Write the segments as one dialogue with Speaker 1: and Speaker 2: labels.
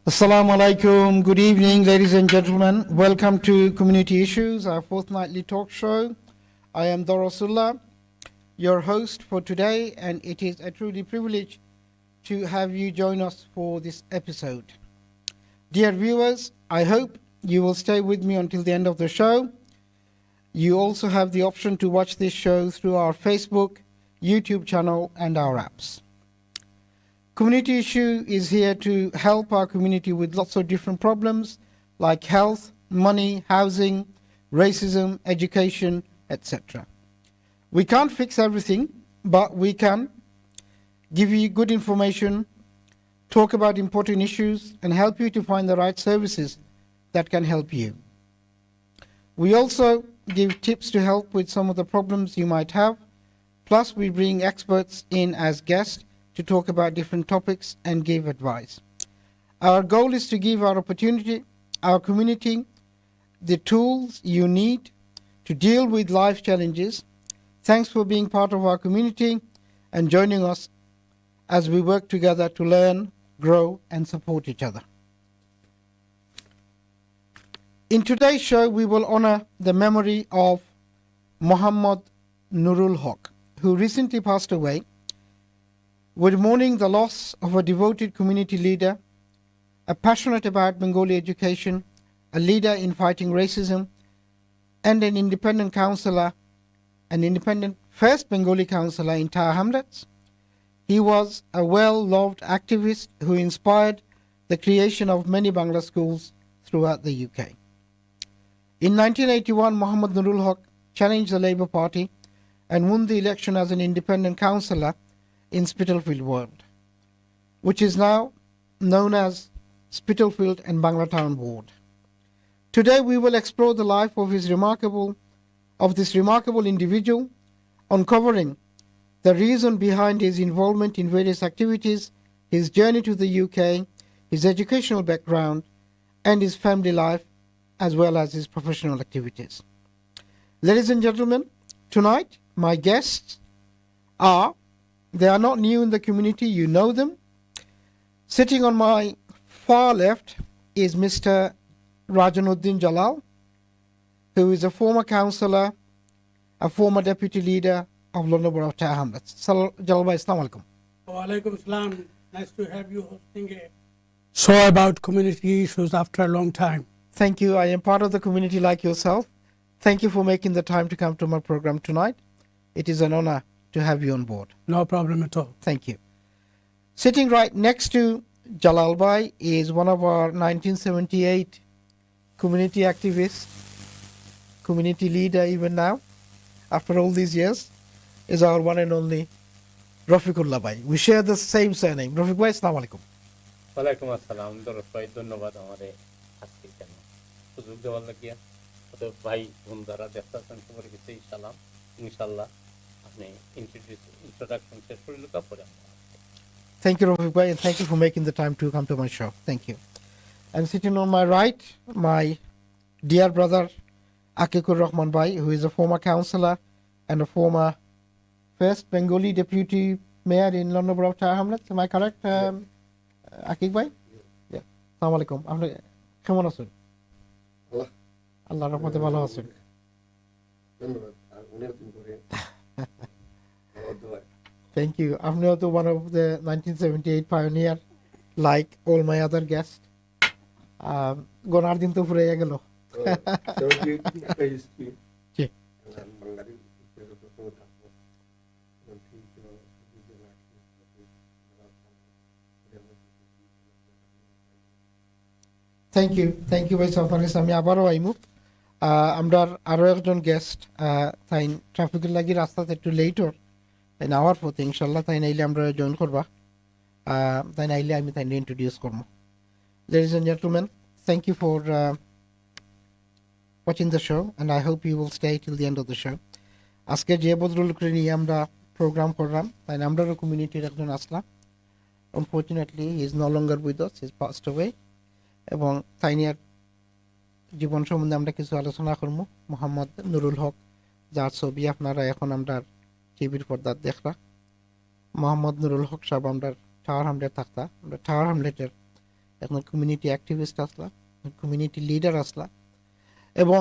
Speaker 1: Assalamu alaikum. Good evening, ladies and gentlemen. Welcome to Community Issues, our fortnightly talk show. I am Doros, your host for today, and it is a truly privilege to have you join us for this episode. Dear viewers, I hope you will stay with me until the end of the show. You also have the option to watch this show through our Facebook, YouTube channel, and our apps. Community Issue is here to help our community with lots of different problems like health, money, housing, racism, education, etc. We can't fix everything, but we can give you good information, talk about important issues, and help you to find the right services that can help you. We also give tips to help with some of the problems you might have, plus we bring experts in as guests to talk about different topics and give advice. Our goal is to give our community, the tools you need to deal with life challenges. Thanks for being part of our community and joining us as we work together to learn, grow, and support each other. In today's show, we will honor the memory of Muhammad Nurul Haque, who recently passed away. We're mourning the loss of a devoted community leader, a passionate about Bengali education, a leader in fighting racism, and an independent councillor, an independent first Bengali councillor in Tower Hamlets. He was a well-loved activist who inspired the creation of many Bangla schools throughout the UK. In 1981, Muhammad Nurul Haque challenged the Labour Party and won the election as an independent councillor in Spitalfield Ward, which is now known as Spitalfield and Bangla Town Ward. Today we will explore the life of this remarkable individual, uncovering the reason behind his involvement in various activities, his journey to the UK, his educational background, and his family life, as well as his professional activities. Ladies and gentlemen, tonight my guests they are not new in the community, you know them. Sitting on my far left is Mr. Rajan Uddin Jalal, who is a former councillor, a former deputy leader of London Borough of Tower Hamlets. Jalal bhai, assalamu alaikum.
Speaker 2: Wa alaikum salam. Nice to have you hosting a show about community issues after a long time.
Speaker 1: Thank you. I am part of the community like yourself. Thank you for making the time to come to my program tonight. It is an honor to have you on board.
Speaker 2: No problem at all.
Speaker 1: Thank you. Sitting right next to Jalal bhai is one of our 1978 community activists, community leader even now, after all these years, is our one and only Rafique Ullah bhai. We share the same surname. Rafique bhai, assalamu alaikum.
Speaker 3: Walaikum assalam. Doros bhai, ধন্যবাদ আমারে আজকে কেন সুযোগ দেওয়ার লাগিয়া তো ভাই বন্ধুরা দেখতেছেন সবার কাছে সালাম ইনশাআল্লাহ আপনি introduction শেষ করে লোকা পরে
Speaker 1: Thank you, Rafique bhai, and thank you for making the time to come to my show. Thank you. And sitting on my right, my dear brother Akikur Rahman bhai, who is a former councillor and a former first Bengali deputy mayor in London Borough of Tower Hamlets. Am I correct, Akik bhai? Yeah. Assalamu alaikum. আপনি কেমন আছেন? আল্লাহর রহমতে ভালো আছেন। Thank you. I'm also one of the 1978 pioneer, like all my other guests. Gonar din to pure gel. Thank you. Thank you, ভাই সফারিস আমি আবারও আইমু আমরা আরো একজন গেস্ট তাই ট্রাফিকের লাগি রাস্তাতে একটু লেট ওর তাই আওয়ার পথে ইনশাআল্লাহ তাই নাইলে আমরা জয়েন করবা তাই নাইলে আমি তাই ইন্ট্রোডিউস করব Ladies and gentlemen, thank you for watching the show and I hope you will stay till the end of the show. আজকে যে ভদ্রলোককে নিয়ে আমরা প্রোগ্রাম করলাম তাই আমরাও কমিউনিটির একজন আসলাম Unfortunately, he is no longer with us, he has passed away. এবং তাই নিয়ে জীবন সম্বন্ধে আমরা কিছু আলোচনা করব মোহাম্মদ নুরুল হক যার ছবি আপনারা এখন আমরা টিভির পর্দায় দেখরা মোহাম্মদ নুরুল হক সাহেব আমরা টাওয়ার হামলেট থাকতা আমরা টাওয়ার হামলেটের এখন কমিউনিটি অ্যাক্টিভিস্ট আসলা, কমিউনিটি লিডার আসলা, এবং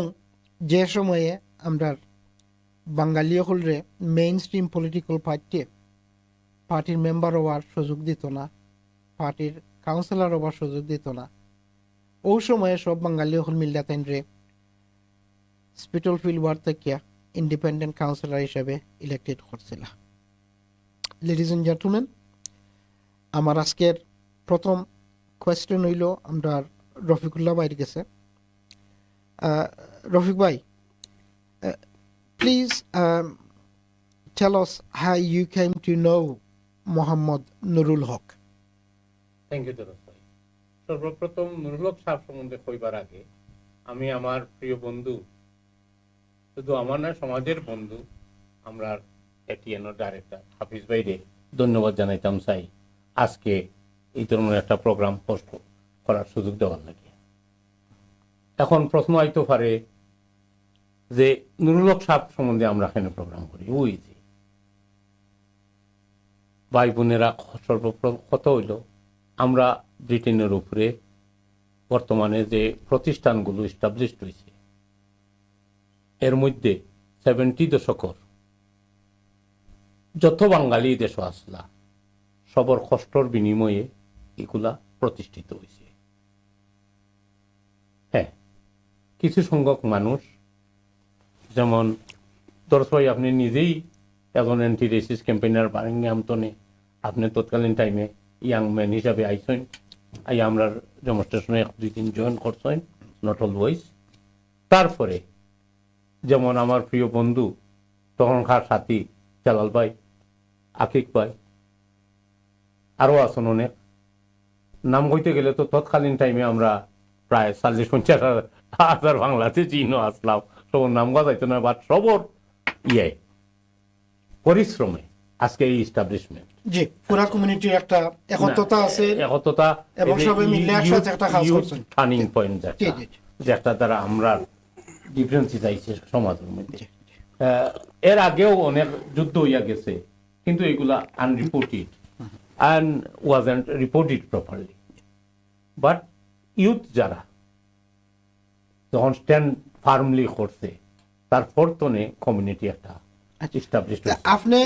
Speaker 1: যে সময়ে আমরা বাঙালি হলরে মেইন স্ট্রিম পলিটিক্যাল পার্টির মেম্বার হওয়ার সুযোগ দিত না, পার্টির কাউন্সিলর হওয়ার সুযোগ দিত না, ওই সময়ে সব বাঙালি হল মিল্লা তাইনরে স্পিটল ফিল্ড ওয়ার্ড থেকে ইন্ডিপেন্ডেন্ট কাউন্সিলর হিসেবে ইলেক্টেড করছিল। লেডিজ এন্ড জেন্টলম্যান, আমার আজকের প্রথম কোয়েশ্চেন হইল আমরা রফিকুল্লাহ ভাইয়ের কাছে। রফিক ভাই, please tell us how you came to know Muhammad Nurul Haque.
Speaker 3: Thank you দরস ভাই। সর্বপ্রথম নুরুল হক সাহেব সম্বন্ধে কইবার আগে আমি আমার প্রিয় বন্ধু, শুধু আমার না সমাজের বন্ধু, আমরা এটিএন ডাইরেক্টর হাফিজ ভাইরে ধন্যবাদ জানাইতাম চাই আজকে এই ধরনের একটা প্রোগ্রাম হোস্ট করার সুযোগ দেওয়ার লাগে। এখন প্রশ্ন আইতে পারে যে নুরুল হক সাহেব সম্বন্ধে আমরা এখানে প্রোগ্রাম করি, ওই যে ভাই বোনেরা সর্বপ্রথম হইল আমরা ব্রিটেনের উপরে বর্তমানে যে প্রতিষ্ঠানগুলো এস্টাবলিশড হয়েছে এর মধ্যে 70 দশকর যত বাঙালি দেশ আসলা সবর কষ্টর বিনিময়ে এগুলা প্রতিষ্ঠিত হয়েছে। হ্যাঁ, কিছু সংখ্যক মানুষ, যেমন দর্শক আপনি নিজেই একজন অ্যান্টি রেসিস ক্যাম্পেইনার বার্মিংহামটনে, আপনি তৎকালীন টাইমে ইয়াং ম্যান হিসাবে আইসেন, আই আমরা ডেমনস্ট্রেশনে 1-2 জয়েন করছেন, নট অলওয়েজ। তারপরে যেমন আমার প্রিয় বন্ধু তখনকার সাথী জালাল ভাই, আকিক ভাই, আরও আছেন অনেক, নাম কইতে গেলে তো তৎকালীন টাইমে আমরা প্রায় 40-50 হাজার বাংলাতে চিহ্ন আসলাম, সবর নাম গাইতো না, বাট সবর পরিশ্রমে আজকে এই এস্টাবলিশমেন্ট।
Speaker 1: জি, পুরা কমিউনিটির একটা একতা আছে,
Speaker 3: একতা
Speaker 1: এবং সবাই মিলে একসাথে একটা কাজ করছেন।
Speaker 3: টার্নিং পয়েন্ট যেটা দ্বারা আমরা ডিফারেন্সিস আইছে সমাজের মধ্যে। এর আগেও অনেক যুদ্ধ হইয়া গেছে, কিন্তু এগুলা unreported and wasn't reported properly. But youth যারা যখন স্ট্যান্ড ফার্মলি করছে তার ফরতনে কমিউনিটি একটা এস্টাবলিশ হয়েছে।
Speaker 1: আপনি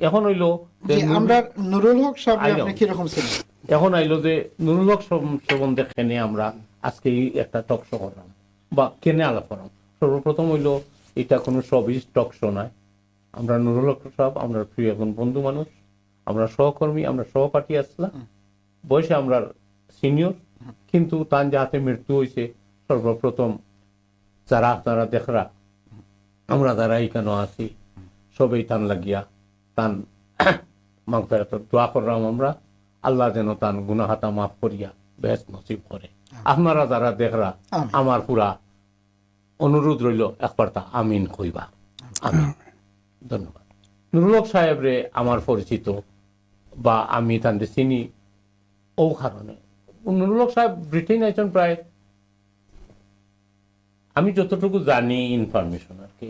Speaker 3: এখন হইলো
Speaker 1: যে আমরা নুরুল হক সাহেব আপনি কি রকম ছিলেন,
Speaker 3: এখন আইলো যে নুরুল হক সম্বন্ধে কেনে আমরা আজকে একটা টক শো করলাম বা কেনে আলাপ করলাম। সর্বপ্রথম হইলো এটা কোনো সবই টক শো নয়, আমরা নুরুল হক সাহেব আমরা প্রিয় একজন বন্ধু মানুষ, আমরা সহকর্মী, আমরা সহপাঠী আসলাম, বয়সে আমরা সিনিয়র, কিন্তু তার যাহাতে মৃত্যু হয়েছে সর্বপ্রথম যারা আপনারা দেখরা আমরা যারা এইখানে আছি সবাই তান লাগিয়া তান মাগফিরাত দোয়া করলাম আমরা, আল্লাহ যেন তান গুনাহাতা মাফ করিয়া বেহেশত নসিব করে। আপনারা যারা দেখরা আমার পুরা অনুরোধ রইল একবার তা আমিন কইবা। আমিন। ধন্যবাদ। নুরুল হক সাহেবরে আমার পরিচিত বা আমি তাদের চিনি ও কারণে। নুরুল হক সাহেব ব্রিটেন আইছেন প্রায়, আমি যতটুকু জানি ইনফরমেশন আর কি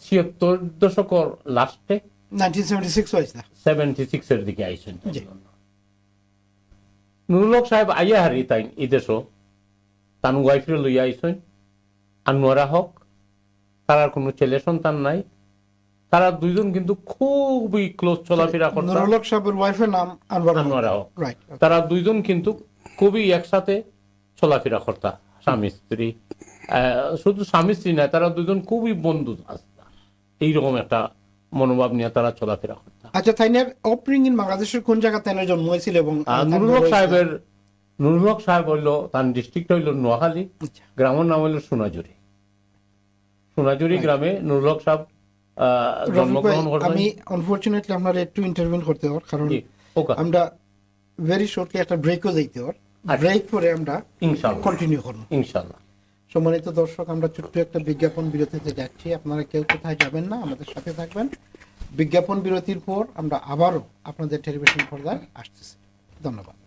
Speaker 3: 76 দশকর লাস্টে 76 এর দিকে আইছেন। নুরুল হক সাহেব আইয়া হারি তাই এই দেশও তান ওয়াইফরে লইয়া আইছেন, আনোয়ারা হক, তার আর কোনো ছেলে সন্তান নাই, তারা দুইজন কিন্তু খুবই ক্লোজ চলাফেরা করতেন।
Speaker 1: নুরুল হক সাহেবের ওয়াইফের নাম
Speaker 3: আনোয়ারা হক, তারা দুইজন কিন্তু খুবই একসাথে চলাফেরা করতা, স্বামী স্ত্রী। শুধু স্বামী স্ত্রী না, তারা দুইজন খুবই বন্ধু, এইরকম একটা মনোভাব নিয়ে তারা চলাফেরা করতেন।
Speaker 1: আচ্ছা, তাইনের অপরিং বাংলাদেশের কোন জায়গা তাইনের জন্ম হয়েছিল? এবং
Speaker 3: নুরুল হক সাহেব হইল তার ডিস্ট্রিক্ট হইল নোয়াখালী, গ্রামের নাম হইল সোনাঝুরি। সোনাঝুরি গ্রামে নুরুল হক সাহেব জন্মগ্রহণ করতেন।
Speaker 1: আমি আনফরচুনেটলি আপনার একটু ইন্টারভিউ করতে হওয়ার কারণ আমরা ভেরি শর্টলি একটা ব্রেকও যাইতে হওয়ার, ব্রেক করে আমরা
Speaker 3: ইনশাআল্লাহ
Speaker 1: কন্টিনিউ করব
Speaker 3: ইনশাআল্লাহ।
Speaker 1: সম্মানিত দর্শক, আমরা ছোট্ট একটা বিজ্ঞাপন বিরতিতে যাচ্ছি, আপনারা কেউ কোথায় যাবেন না, আমাদের সাথে থাকবেন। বিজ্ঞাপন বিরতির পর আমরা আবারও আপনাদের টেলিভিশন পর্দায় আসতেছি। ধন্যবাদ।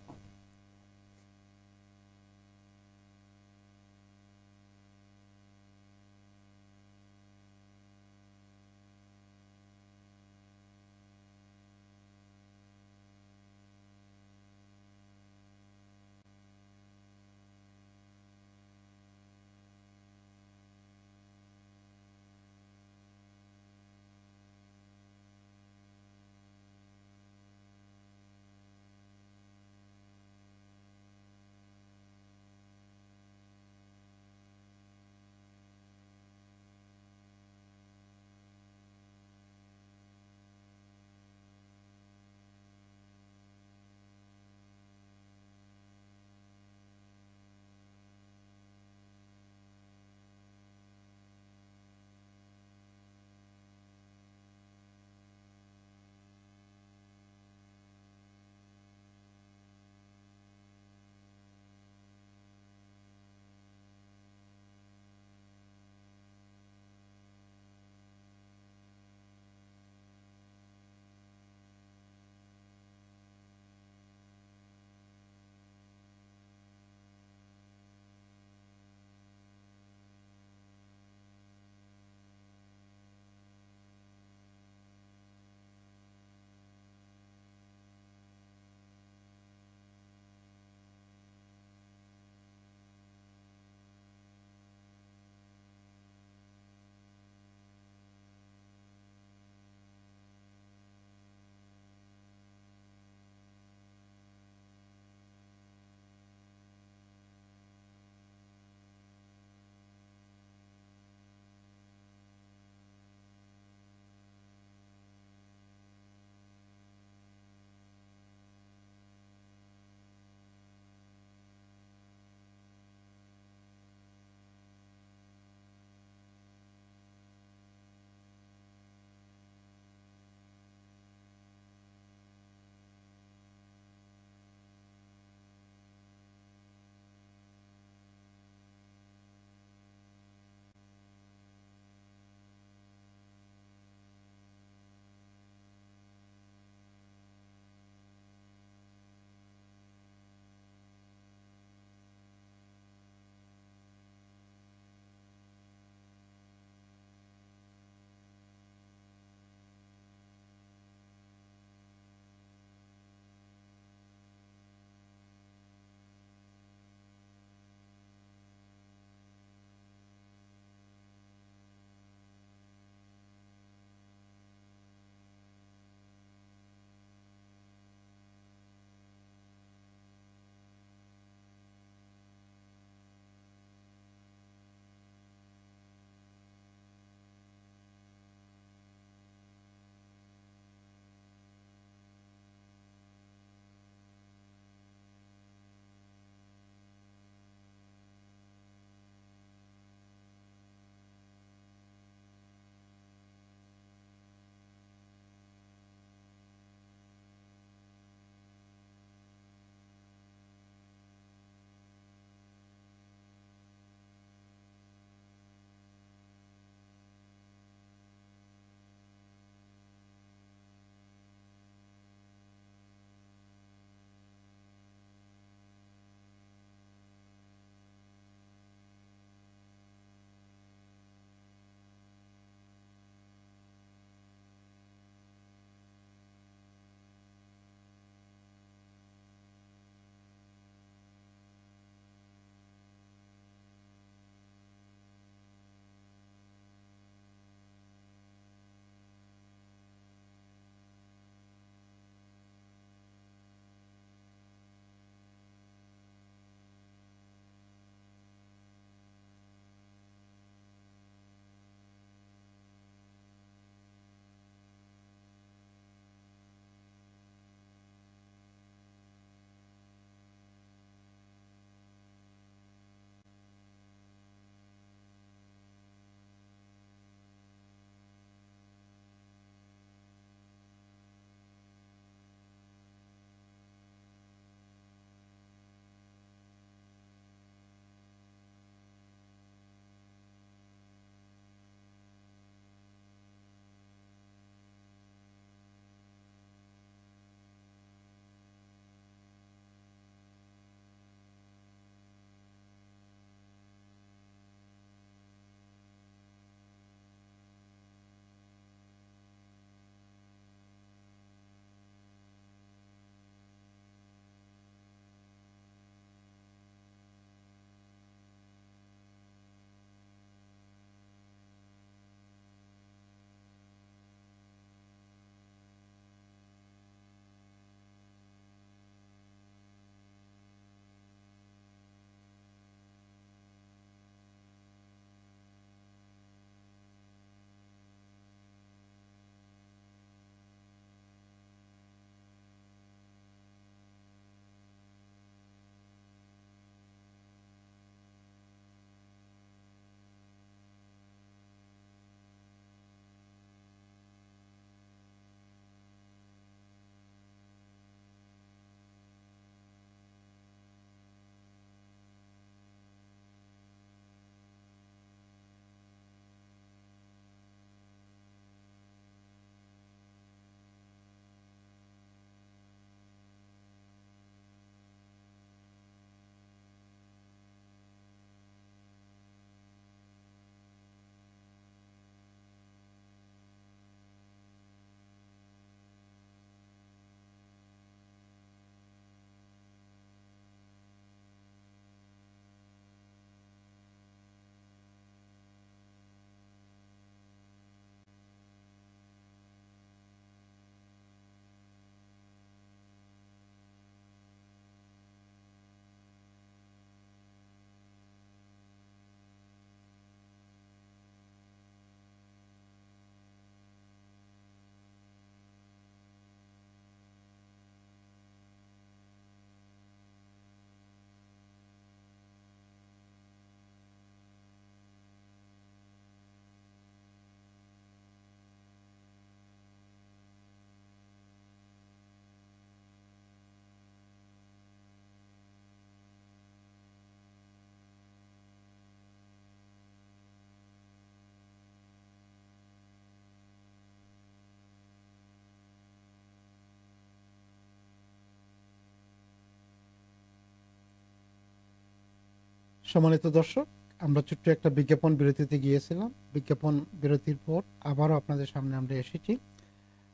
Speaker 1: সম্মানিত দর্শক, আমরা ছোট্ট একটা বিজ্ঞাপন বিরতিতে গিয়েছিলাম। বিজ্ঞাপন বিরতির পর আবারও আপনাদের সামনে আমরা এসেছি।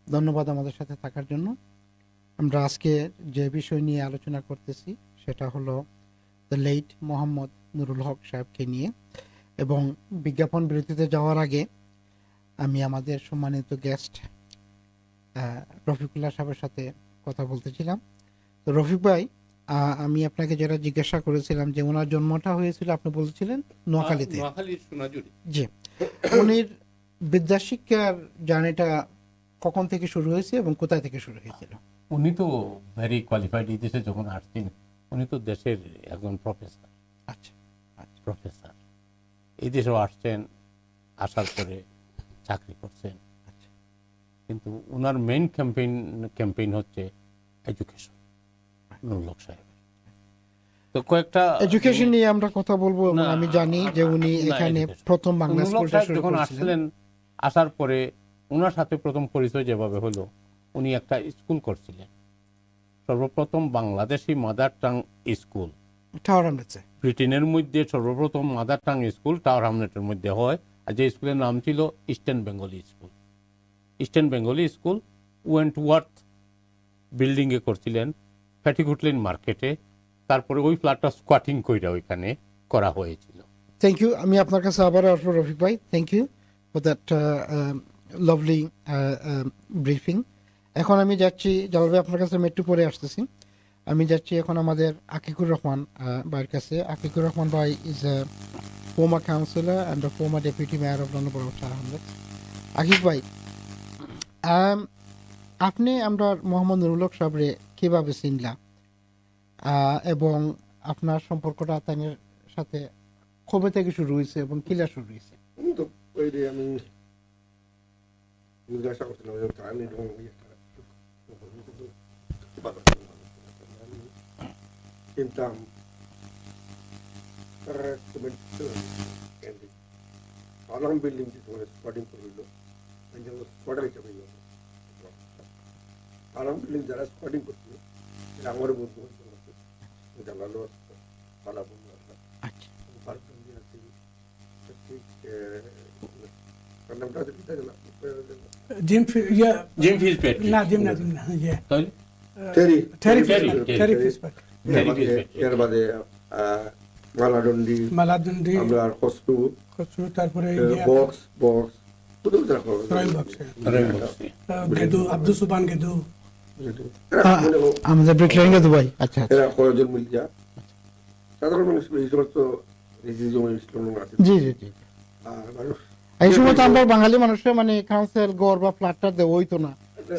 Speaker 1: ধন্যবাদ আমাদের সাথে থাকার জন্য। আমরা আজকে যে বিষয় নিয়ে আলোচনা করতেছি সেটা হলো দ্য লেট মোহাম্মদ নুরুল হক সাহেবকে নিয়ে। এবং বিজ্ঞাপন বিরতিতে যাওয়ার আগে আমি আমাদের সম্মানিত গেস্ট রফিকুল্লাহ সাহেবের সাথে কথা বলতেছিলাম। তো রফিক ভাই, আমি আপনাকে যেটা জিজ্ঞাসা করেছিলাম যে ওনার জন্মটা হয়েছিল, আপনি বলছিলেন নোয়াখালীতে। জি, উনির বিদ্যাশিক্ষার জার্নিটা কখন থেকে শুরু হয়েছে এবং কোথায় থেকে শুরু হয়েছিল?
Speaker 3: উনি তো ভেরি কোয়ালিফাইড। এই দেশে যখন আসছেন উনি তো দেশের একজন প্রফেসর।
Speaker 1: আচ্ছা,
Speaker 3: প্রফেসর এই দেশেও আসছেন, আসার পরে চাকরি করছেন। কিন্তু ওনার মেইন ক্যাম্পেইন হচ্ছে এডুকেশন। নুরুল হক সাহেব তো কয়েকটা
Speaker 1: এডুকেশন নিয়ে আমরা কথা বলবো। আমি জানি যে উনি এখানে প্রথম বাংলা স্কুলটা শুরু
Speaker 3: যখন
Speaker 1: করেছিলেন।
Speaker 3: আসার পরে ওনার সাথে প্রথম পরিচয় যেভাবে হলো, উনি একটা স্কুল করছিলেন, সর্বপ্রথম Bangladeshi mother tongue school.
Speaker 1: Tower হ্যামলেটসে,
Speaker 3: ব্রিটেনের মধ্যে সর্বপ্রথম মাদার টাং স্কুল টাওয়ার হ্যামলেটের মধ্যে হয়। আর যে স্কুলের নাম ছিল eastern Bengali school. Eastern Bengali school Wentworth বিল্ডিংয়ে করছিলেন, ফ্যাটিকুটলিন মার্কেটে। তারপরে ওই ফ্ল্যাটটা স্কোয়াটিং কইরা ওইখানে করা হয়েছিল।
Speaker 1: Thank you. আমি আপনার কাছে আবারও আসবো রফিক ভাই। Thank you for that lovely briefing. এখন আমি যাচ্ছি, জালাল ভাই আপনার কাছে আমি একটু পরে আসতেছি। আমি যাচ্ছি এখন আমাদের আকিকুর রহমান ভাইয়ের কাছে। আকিকুর রহমান ভাই is a former councillor and a former deputy mayor of London borough Tower Hamlets. Akib ভাই, আপনি আমরা মোহাম্মদ নুরুল হক সাহেবরে কীভাবে চিনলাম এবং আপনার সম্পর্কটা তাদের সাথে কবে থেকে শুরু হয়েছে এবং কিলা শুরু হয়েছে?
Speaker 4: আমি জিজ্ঞাসা করছিলাম চিনতাম আলম বিল্ডিং স্পটিং করল স্পটার হিসাবে আলম বিল্ডিং যারা স্পটিং করছিল আমার বন্ধু জালালও পালা বন্ধু মালাডন্ডি আমরা খসরু, তারপরে বক্স
Speaker 2: আব্দুল সুবহান গেদু,
Speaker 1: আমাদের ব্রিকলেন গেদু ভাই। আচ্ছা,
Speaker 4: এরা কয়েকজন মিলিয়া সাধারণ মানুষ এই সমস্ত
Speaker 1: জি জি জি। এই সময় তো আমরা বাঙালি মানুষের মানে কাউন্সিল গড় বা ফ্ল্যাটটা দেওয়া হইতো না,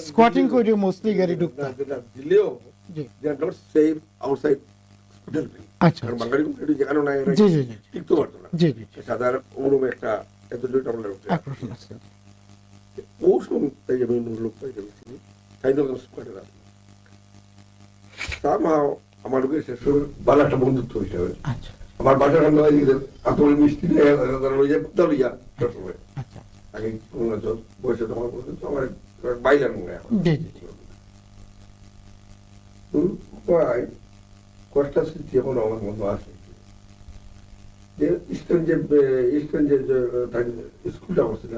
Speaker 1: স্কোয়াটিং করে মোস্টলি গাড়ি ঢুকতাম।
Speaker 4: দিলেও they are not safe outside hotel building.
Speaker 1: আচ্ছা,
Speaker 4: কারণ বাঙালি কমিউনিটি যেখানে নাই
Speaker 1: জি জি জি
Speaker 4: টিকতে পারতো না।
Speaker 1: জি জি
Speaker 4: সাধারণ অনুরূপ একটা এত দুইটা আমরা
Speaker 1: আকর্ষণ আছে।
Speaker 4: ও সময় তাই আমি লোক পাই যাচ্ছি তাই তো স্কোয়াডে রাখি তারপর আমার লোকের শেষ ভালো একটা বন্ধুত্ব হিসাবে
Speaker 1: আচ্ছা,
Speaker 4: আমার বাসার সামনে আপনার মিষ্টি লইয়া সবসময়
Speaker 1: আচ্ছা,
Speaker 4: আগে বয়সে তোমার পর্যন্ত আমার বাইলার মনে হয়
Speaker 1: জি জি জি।
Speaker 4: কষ্টা স্মৃতি এখন আমার মনে আছে যে ইস্টার্ন যে স্কুলটা করছিল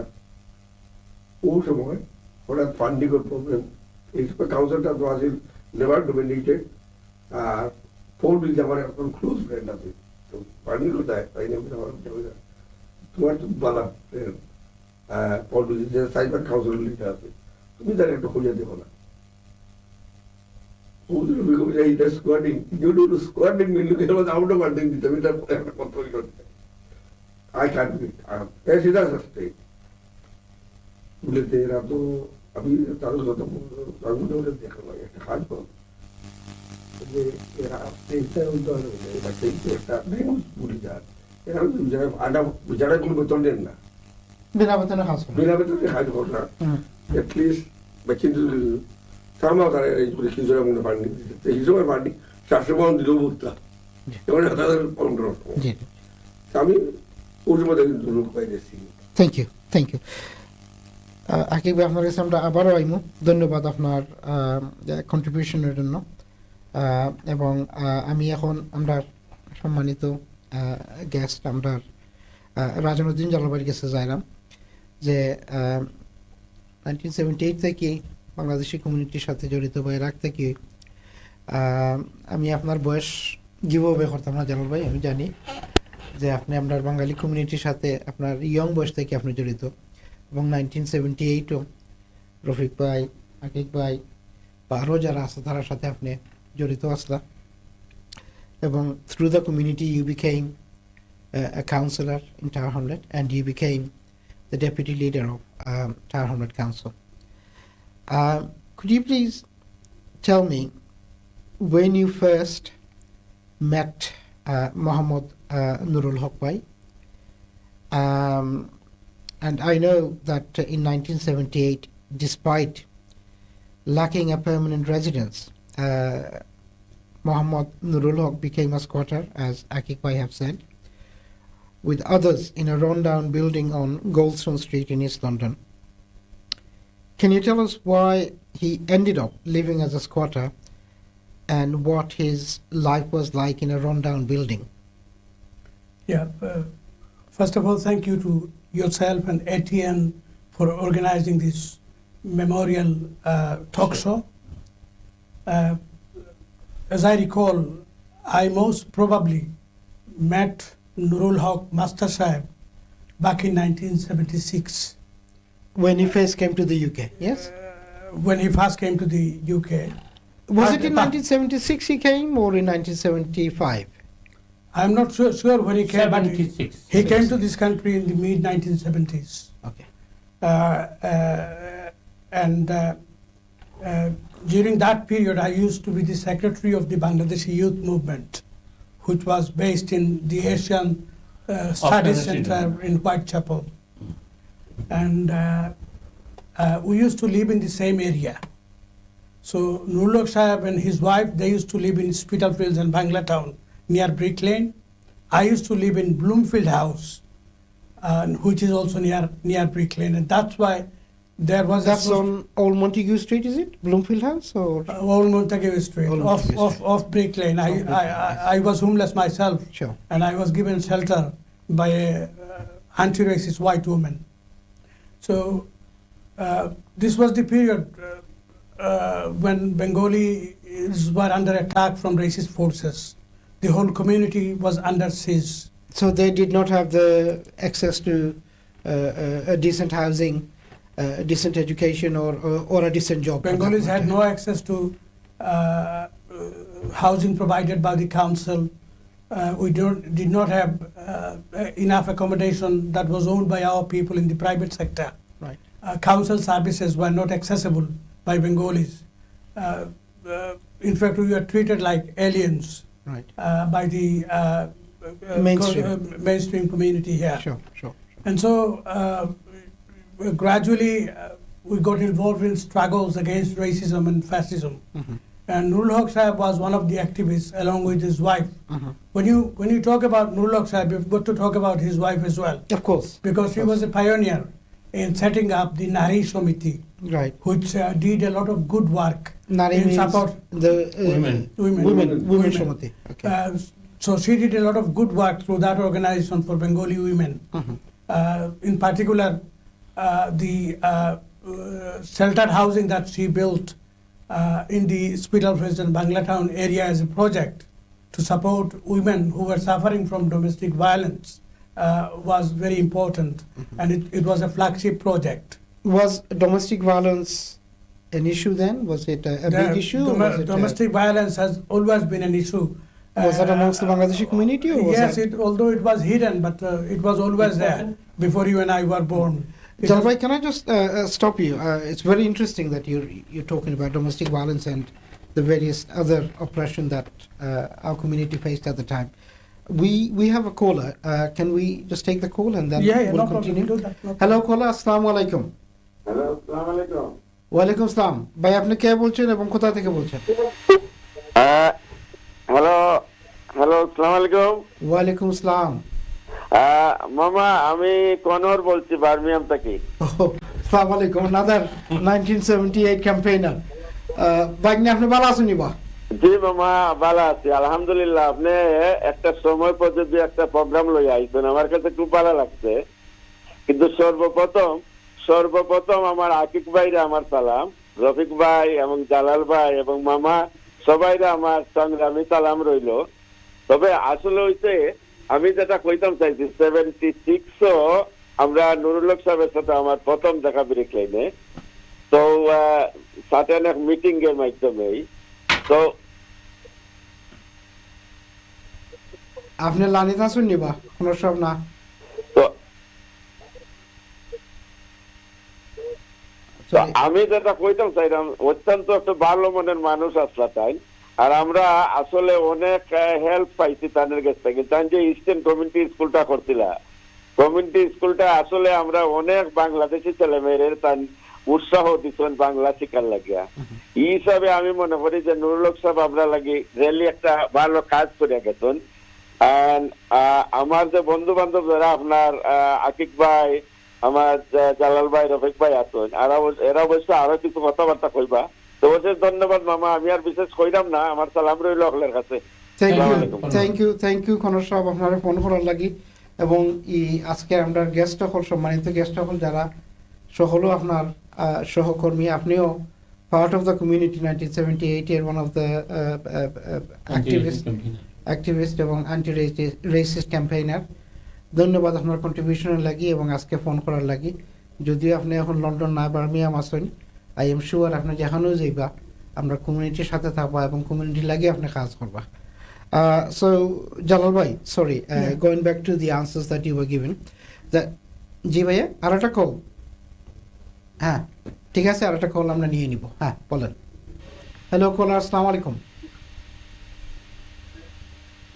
Speaker 4: ও সময় হঠাৎ ফান্ডিংয়ের প্রবলেম, এই সময় কাউন্সিলটা তো আছে নেভার ডোমিনেটেড। আর ফোর বিল আমার এখন ক্লোজ ফ্রেন্ড আছে, ফান্ডিং কোথায় তাই তোমার তো বালা ফ্রেন্ড ফোর বিল যে সাইবার কাউন্সিলর লিখে আছে, তুমি তার একটা খুঁজে দেবো না। স্কোয়াডিং স্কোয়াডিং আউট অফ আর্ডিং দিতে আমি তার একটা কথা করতে I can't do it. সেটা আসতে বলেতে এরা তো আমি তাদের কথা বলে দেখা লাগে একটা কাজ বল যে এরা এইটা এটা সেই একটা ভুলে যান এরা যারা কোনো বেতন দেন না,
Speaker 1: বিনা বেতনে কাজ করে,
Speaker 4: বিনা বেতনে কাজ করে না, এটলিস্ট কিন্তু তারাও তারা এই কিছু মনে পাননি এই সময় পাননি 400 পাউন্ড দিলেও বলতাম এবার তাদের 1500। আমি ওই সময় কিন্তু লোক পাই গেছি।
Speaker 1: Thank you, thank you Akib ভাই। আপনার কাছে আমরা আবারও আইমু, ধন্যবাদ আপনার কন্ট্রিবিউশনের জন্য। এবং আমি এখন আমরা সম্মানিত গেস্ট আমরা রাজন উদ্দিন জালাল ভাইয়ের কাছে যাইলাম যে 1978 থেকে বাংলাদেশি কমিউনিটির সাথে জড়িত বা এর আগ থেকে আমি আপনার বয়স গিভ অ্যাওয়ে করতাম না জালাল ভাই, আমি জানি যে আপনি আপনার বাঙালি কমিউনিটির সাথে আপনার ইয়ং বয়স থেকে আপনি জড়িত এবং 1978ও রফিক ভাই, আকিক ভাই বা আরও যারা আছে তার সাথে আপনি জড়িত আসলা এবং through the community you became a councillor in Tower Hamlet and you became the deputy leader of Tower Hamlet Council. Could you please tell me when you first met Muhammad Nurul Haque Bhai? And I know that in 1978, despite lacking a permanent residence, Muhammad Nurul Haque became a squatter, as Akikur Bhai have said, with others in a rundown building on Goldstone Street in East London. Can you tell us why he ended up living as a squatter and what his life was like in a rundown building?
Speaker 2: Yeah, first of all, thank you to yourself and ATN for organizing this memorial talk show. As I recall, I most probably met Nurul Haque Master Sahib back in 1976.
Speaker 1: When he first came to the UK, yes?
Speaker 2: When he first came to the UK.
Speaker 1: Was it in 1976 he came or in 1975?
Speaker 2: I'm not sure when he came, but
Speaker 3: 76.
Speaker 2: he came to this country in the mid-1970s.
Speaker 1: Okay.
Speaker 2: During that period, I used to be the secretary of the Bangladeshi Youth Movement, which was based in the Asian Studies Center in Whitechapel. And we used to live in the same area. So Nurul Haque Sahib and his wife, they used to live in Spitalfields and Bangla Town near Brick Lane. I used to live in Bloomfield House, which is also near Brick Lane. And that's why there was
Speaker 1: That's on Old Montague Street, is it? Bloomfield House or?
Speaker 2: Old Montague Street,
Speaker 1: Old Montague
Speaker 2: off Brick Lane. I was homeless myself,
Speaker 1: Sure.
Speaker 2: and I was given shelter by a anti-racist white woman. So this was the period when Bengalis were under attack from racist forces. The whole community was under siege.
Speaker 1: So they did not have the access to a decent housing, decent education, or a decent job.
Speaker 2: Bengalis had no access to housing provided by the council. We did not have enough accommodation that was owned by our people in the private sector.
Speaker 1: Right.
Speaker 2: Council services were not accessible by Bengalis. In fact, we were treated like aliens
Speaker 1: Right.
Speaker 2: by the mainstream community here.
Speaker 1: Sure.
Speaker 2: And so gradually we got involved in struggles against racism and fascism.
Speaker 1: Mhm.
Speaker 2: And Nurul Haque Sahib was one of the activists along with his wife.
Speaker 1: Mhm.
Speaker 2: When you talk about Nurul Haque Sahib, you've got to talk about his wife as well,
Speaker 1: Of course.
Speaker 2: because she was a pioneer in setting up the Nari Samiti,
Speaker 1: Right.
Speaker 2: which did a lot of good work
Speaker 1: Nari
Speaker 2: in
Speaker 1: means
Speaker 2: support
Speaker 1: the
Speaker 3: Women.
Speaker 1: women Samiti. Okay.
Speaker 2: So she did a lot of good work through that organization for Bengali women.
Speaker 1: Mhm.
Speaker 2: In particular, the sheltered housing that she built in the Spitalfields and Bangla Town area as a project to support women who were suffering from domestic violence was very important, and it was a flagship project.
Speaker 1: Was domestic violence an issue then? Was it a big issue? Or was it
Speaker 2: Domestic violence has always been an issue.
Speaker 1: was that amongst the Bangladeshi community? Or was
Speaker 2: Yes,
Speaker 1: that?
Speaker 2: although it was hidden, but it was always there before you and I were born.
Speaker 1: Jalal bhai, can I just stop you? It's very interesting that you're talking about domestic violence and the various other oppression that our community faced at the time. We have a caller. Can we just take the call and then
Speaker 2: Yeah,
Speaker 1: we'll
Speaker 2: no problem.
Speaker 1: continue?
Speaker 2: Do that, no problem.
Speaker 1: Hello caller, assalamu alaikum.
Speaker 4: Hello আসসালামু আলাইকুম
Speaker 1: ওয়ালাইকুম আসসালাম ভাই, আপনি কে বলছেন এবং কোথা থেকে বলছেন?
Speaker 5: হ্যালো আসসালামু আলাইকুম
Speaker 1: ওয়ালাইকুম আসসালাম।
Speaker 5: মামা আমি কনর বলছি বার্মিয়াম থেকে।
Speaker 1: আসসালামু আলাইকুম, another 1978 campaigner. ভাগ্নে আপনি ভালো আছেন? বা
Speaker 5: জি মামা ভালো আছি আলহামদুলিল্লাহ। আপনি একটা সময় পদ্ধতি একটা প্রোগ্রাম লই আইছেন, আমার কাছে খুব ভালো লাগছে। কিন্তু সর্বপ্রথম আমার আকিক ভাইরে আমার সালাম, রফিক ভাই এবং জালাল ভাই এবং মামা সবাইরে আমার সংগ্রামী সালাম রইল। তবে আসলে হইছে আমি যেটা কইতাম চাইছি 76 আমরা নুরুল হক সাহেবের সাথে আমার প্রথম দেখা ব্রেক লাইনে, তো সাথে অনেক মিটিং এর মাধ্যমেই। তো
Speaker 1: আপনি লানিতা শুননিবা কোনো সব না
Speaker 5: তো আমি যেটা কইতাম চাইলাম, অত্যন্ত একটা ভালো মনের মানুষ আসলা তাই। আর আমরা আসলে অনেক হেল্প পাইছি তাদের কাছ থেকে। তাই যে ইস্টার্ন কমিউনিটি স্কুলটা করছিলা, কমিউনিটি স্কুলটা আসলে আমরা অনেক বাংলাদেশি ছেলে মেয়েদের তার উৎসাহ দিচ্ছেন বাংলা শিক্ষার লাগিয়া। এই হিসাবে আমি মনে করি যে নুরুল হক সাহেব আমরা লাগি রেলি একটা ভালো কাজ করে গেছেন। আমার যে বন্ধু বান্ধব যারা আপনার আকিক ভাই, আমার জালাল ভাই, রফিক ভাই আছেন, এরা অবশ্য আরো কিছু কথাবার্তা কইবা। তো অশেষ ধন্যবাদ মামা, আমি আর বিশেষ কইলাম না, আমার সালাম রইল অকলের কাছে।
Speaker 1: থ্যাংক ইউ খনর সাহেব আপনারা ফোন করার লাগি। এবং আজকে আমরা গেস্ট হল সম্মানিত গেস্ট হল যারা সকলও আপনার সহকর্মী, আপনিও পার্ট অফ দ্য কমিউনিটি 1978 এর ওয়ান অফ দ্য অ্যাক্টিভিস্ট এবং অ্যান্টি রেসিস্ট ক্যাম্পেইনার। ধন্যবাদ আপনার কন্ট্রিবিউশনের লাগি এবং আজকে ফোন করার লাগি। যদিও আপনি এখন লন্ডন না বার্মিয়াম আসেন, আই এম শিওর আপনি যেখানেও যাইবা আমরা কমিউনিটির সাথে থাকবা এবং কমিউনিটি লাগে আপনি কাজ করবা। So Jalal bhai, sorry, going back to the answers that you were given, that জি ভাইয়া আর একটা কল, হ্যাঁ ঠিক আছে আর একটা কল আমরা নিয়ে নিব। হ্যাঁ বলেন। হ্যালো কলার, আসসালামু আলাইকুম।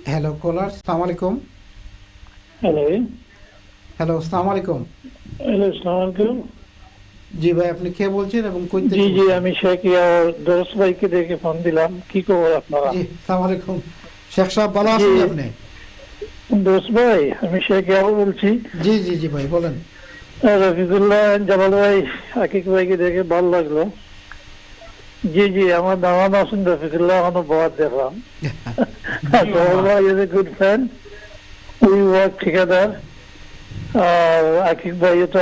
Speaker 1: হ্যালো কলার, আসসালামু আলাইকুম। হ্যালো আসসালামু আলাইকুম।
Speaker 6: আসসালামু আলাইকুম।
Speaker 1: জি ভাই আপনি কে বলছেন এবং কই থেকে?
Speaker 6: জি আমি শেখ দরস ভাইকে দেখে ফোন দিলাম। কি খবর আপনারা?
Speaker 1: জি আসসালামু আলাইকুম শেখ সাহেব, ভালো আছেন আপনি?
Speaker 6: দরস ভাই আমি শেখ বলছি।
Speaker 1: জি জি জি ভাই বলেন।
Speaker 6: রফিকুল্লাহ, জালাল ভাই, আকিক ভাইকে দেখে ভালো লাগলো। জি আমার দামান আছেন রফিকুল্লাহ, এখনো বহুত দেখলাম। জালাল ভাই is a good friend, we work together. আর আকিক ভাই তো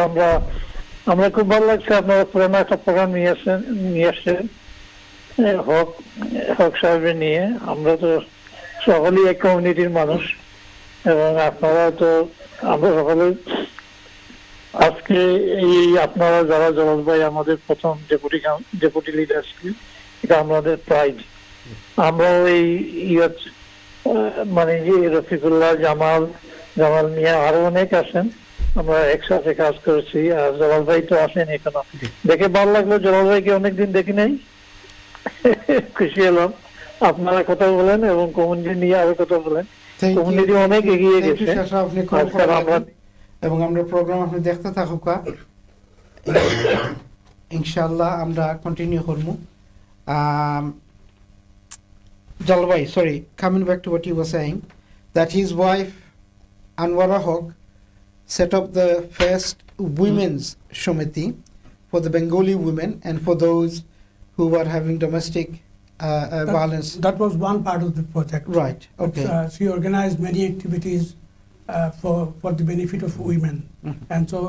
Speaker 6: আমরা খুব ভালো লাগছে আপনারা পুরানো একটা প্রোগ্রাম নিয়ে আসছেন হক সাহেবের নিয়ে। আমরা তো সকলেই এক কমিউনিটির মানুষ এবং আপনারা তো আমরা সকলে আজকে এই আপনারা যারা জালাল ভাই আমাদের প্রথম ডেপুটি লিডার ছিলেন, এটা আমাদের প্রাইড। আমরাও এই মানে রফিকুল্লাহ, জামাল মিয়া আরো অনেক আছেন, আমরা একসাথে কাজ করেছি। আর জালাল ভাই তো আসেন এখনো, দেখে ভালো লাগলো। জালাল ভাইকে অনেকদিন দেখি নাই, খুশি হলাম। আপনারা কথা বলেন এবং কমিউনিটি নিয়ে আরো কথা বলেন। কমিউনিটি অনেক এগিয়ে গেছে
Speaker 1: এবং আমরা প্রোগ্রাম আপনি দেখতে থাকুক, ইনশাআল্লাহ আমরা কন্টিনিউ করব। Jalal bhai, sorry, coming back to what you were saying, that his wife Anwara Haque set up the first women's Shomiti for the Bengali women and for those who were having domestic violence.
Speaker 2: That was one part of the project.
Speaker 1: Right, okay.
Speaker 2: She organized many activities for the benefit of women. And so,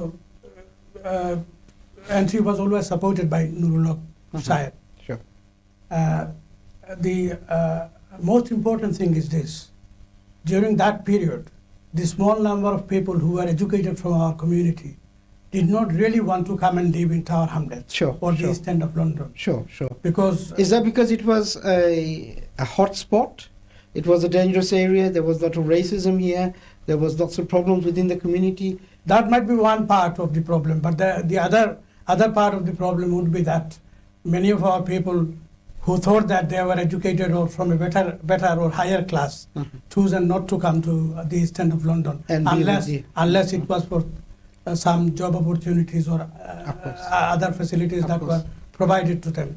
Speaker 2: and she was always supported by Nurul Haq Sahib.
Speaker 1: Sure.
Speaker 2: The most important thing is this: during that period, the small number of people who were educated from our community did not really want to come and live in Tower Hamlets or the East End of London.
Speaker 1: Sure.
Speaker 2: Because
Speaker 1: is that because it was a hot spot? It was a dangerous area. There was a lot of racism here. There was lots of problems within the community.
Speaker 2: That might be one part of the problem, but the other part of the problem would be that many of our people who thought that they were educated or from a better or higher class chosen not to come to the East End of London unless it was for some job opportunities or other facilities that were provided to them.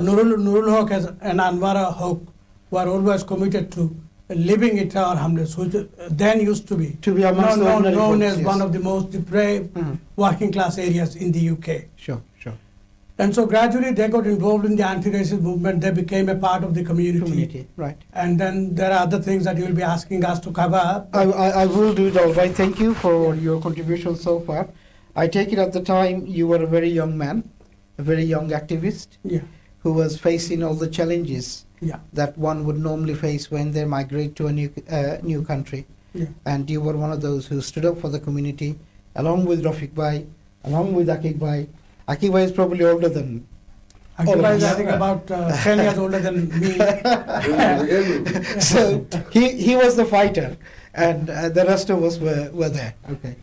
Speaker 2: Nurul Haq and Anwara Haque were always committed to living in Tower Hamlets, which then used to be known as one of the most depraved working class areas in the UK.
Speaker 1: Sure.
Speaker 2: And so gradually they got involved in the anti-racist movement. They became a part of the community.
Speaker 1: Right.
Speaker 2: And then there are other things that you will be asking us to cover.
Speaker 1: I will do it all right. Thank you for your contribution so far. I take it at the time you were a very young man, a very young activist
Speaker 2: Yeah,
Speaker 1: who was facing all the challenges
Speaker 2: yeah,
Speaker 1: that one would normally face when they migrate to a new country.
Speaker 2: yeah.
Speaker 1: And you were one of those who stood up for the community, along with Rafique Bhai, along with Akikur Bhai. Akikur Bhai is probably older than.
Speaker 2: Akikur is, I think, about 10 years older than me.
Speaker 1: So he was the fighter, and the rest of us were there. Okay.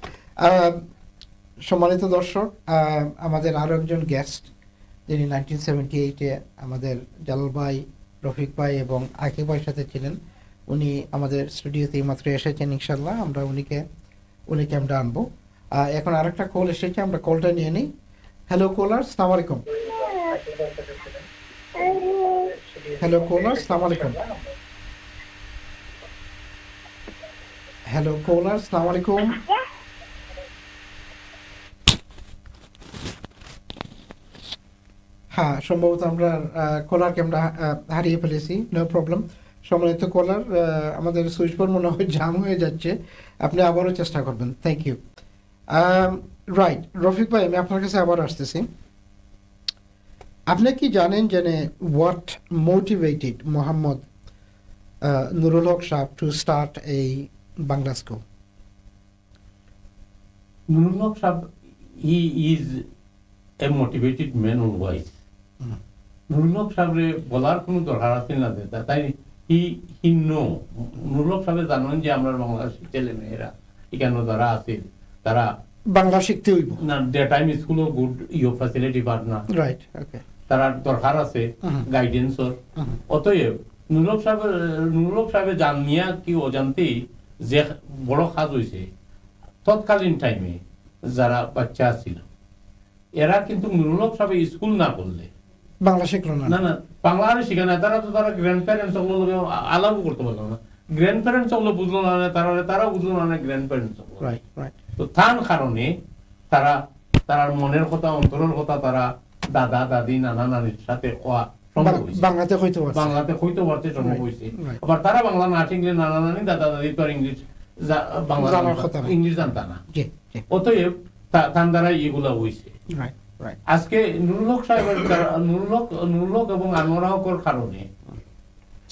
Speaker 1: সম্মানিত দর্শক, আমাদের আরো একজন guest যিনি 1978-এ আমাদের জালাল ভাই, রফিক ভাই এবং আকিব ভাইয়ের সাথে ছিলেন, উনি আমাদের স্টুডিওতে মাত্র এসেছেন। ইনশাল্লাহ আমরা উনিকে আমরা আনবো। এখন আরেকটা কল এসেছে, আমরা কলটা নিয়ে নিই। হ্যালো কলার, আসসালামু আলাইকুম। হ্যালো কলার, আসসালামু আলাইকুম। হ্যালো কলার, আসসালামু আলাইকুম। হ্যাঁ, সম্ভবত আমরা কলারকে আমরা হারিয়ে ফেলেছি। No problem. সম্মানিত কলার, আমাদের সুইচ বোর্ড মনে হয় জাম হয়ে যাচ্ছে, আপনি আবারও চেষ্টা করবেন। Thank you. রাইট, রফিক ভাই, আমি আপনার কাছে আবার আসতেছি। আপনি কি জানেন যে হোয়াট মোটিভেটেড মোহাম্মদ নুরুল হক সাহেব টু স্টার্ট এই Bangla school?
Speaker 3: Nurul Haq Sahab, he is a motivated man always. Nurul Haq Sahab বলার কোনো দরকার আছে না, তাই he know. Nurul Haq Sahab জানেন যে আমরা বাংলাদেশের ছেলে মেয়েরা এখানে যারা আছে তারা
Speaker 1: বাংলা শিখতে হইব
Speaker 3: না, their time is full of good facility পার না,
Speaker 1: রাইট। ওকে,
Speaker 3: তারা দরকার আছে গাইডেন্সর। অতএব নুরুল হক সাহেবের জানিয়া কি অজান্তেই যে বড় কাজ হয়েছে, তৎকালীন টাইমে যারা বাচ্চা ছিল এরা কিন্তু নুরুল হক সাহেব স্কুল না করলে
Speaker 1: বাংলা শিখলো না।
Speaker 3: না না, বাংলা আর শিখে না। তারা তো তারা গ্র্যান্ড প্যারেন্টস ওগুলো আলাপও করতে পারলো না, গ্র্যান্ড প্যারেন্টস ওগুলো বুঝলো না, তারা বুঝলো না গ্র্যান্ড প্যারেন্টস।
Speaker 1: Right, right.
Speaker 3: তো তার কারণে তারা মনের কথা, অন্তরের কথা তারা দাদা দাদি নানা নানির সাথে
Speaker 1: বাংলাতে হইতে
Speaker 3: পারছে সম্ভব হয়েছে। আবার তারা বাংলা না শিখলে নানা নানি দাদা দাদি তো আর ইংলিশ জানতা না। অতএব তার দ্বারা এগুলা হয়েছে। আজকে নুরুল হক সাহেবের নুরুল হক এবং আনোয়ারা হকের কারণে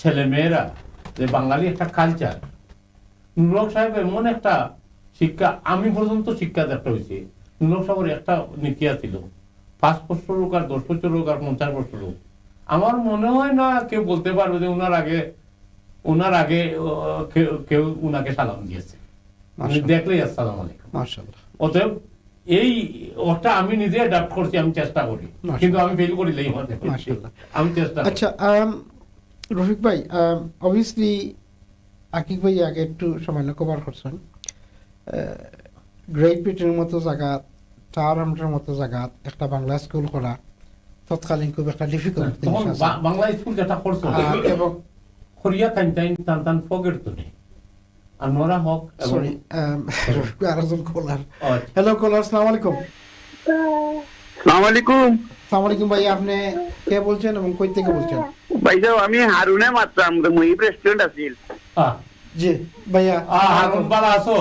Speaker 3: ছেলে মেয়েরা যে বাঙালি একটা কালচার, নুরুল হক সাহেব এমন একটা শিক্ষা, আমি পর্যন্ত শিক্ষা দেখতে হয়েছে। নুরুল হক সাহেবের একটা নীতি ছিল, 5 বছর হোক আর 10 বছর হোক আর 50 বছর হোক, আমার মনে হয় না কেউ বলতে পারবে যে ওনার আগে কেউ উনাকে সালাম দিয়েছে, দেখলেই আসসালাম আলাইকুম। অতএব এই ওটা আমি নিজে অ্যাডাপ্ট করছি, আমি চেষ্টা করি, কিন্তু আমি ফেল করিলেই আমি চেষ্টা।
Speaker 1: আচ্ছা রফিক ভাই, অবভিয়াসলি আকিক ভাই আগে একটু সামান্য কভার করছেন, গ্রেট ব্রিটেনের মতো জায়গা, টাওয়ারের মতো জায়গা একটা বাংলা স্কুল করা তৎকালীন খুব একটা ডিফিকাল্ট জিনিস।
Speaker 3: বাংলা স্কুল যেটা করছে এবং খরিয়া টান ফগের তো নেই। আনোয়ারা হক,
Speaker 1: সরি আরেকজন কলার। হ্যালো কলার, আসসালামু আলাইকুম।
Speaker 7: আসসালামু আলাইকুম।
Speaker 1: আসসালামু আলাইকুম ভাই, আপনি কে বলছেন এবং কই থেকে বলছেন?
Speaker 7: ভাই সাহেব, আমি হারুনে মাত্রাম, মুহিব রেস্টুরেন্ট আছিল।
Speaker 1: জি ভাইয়া,
Speaker 3: হারুন বালা আছো?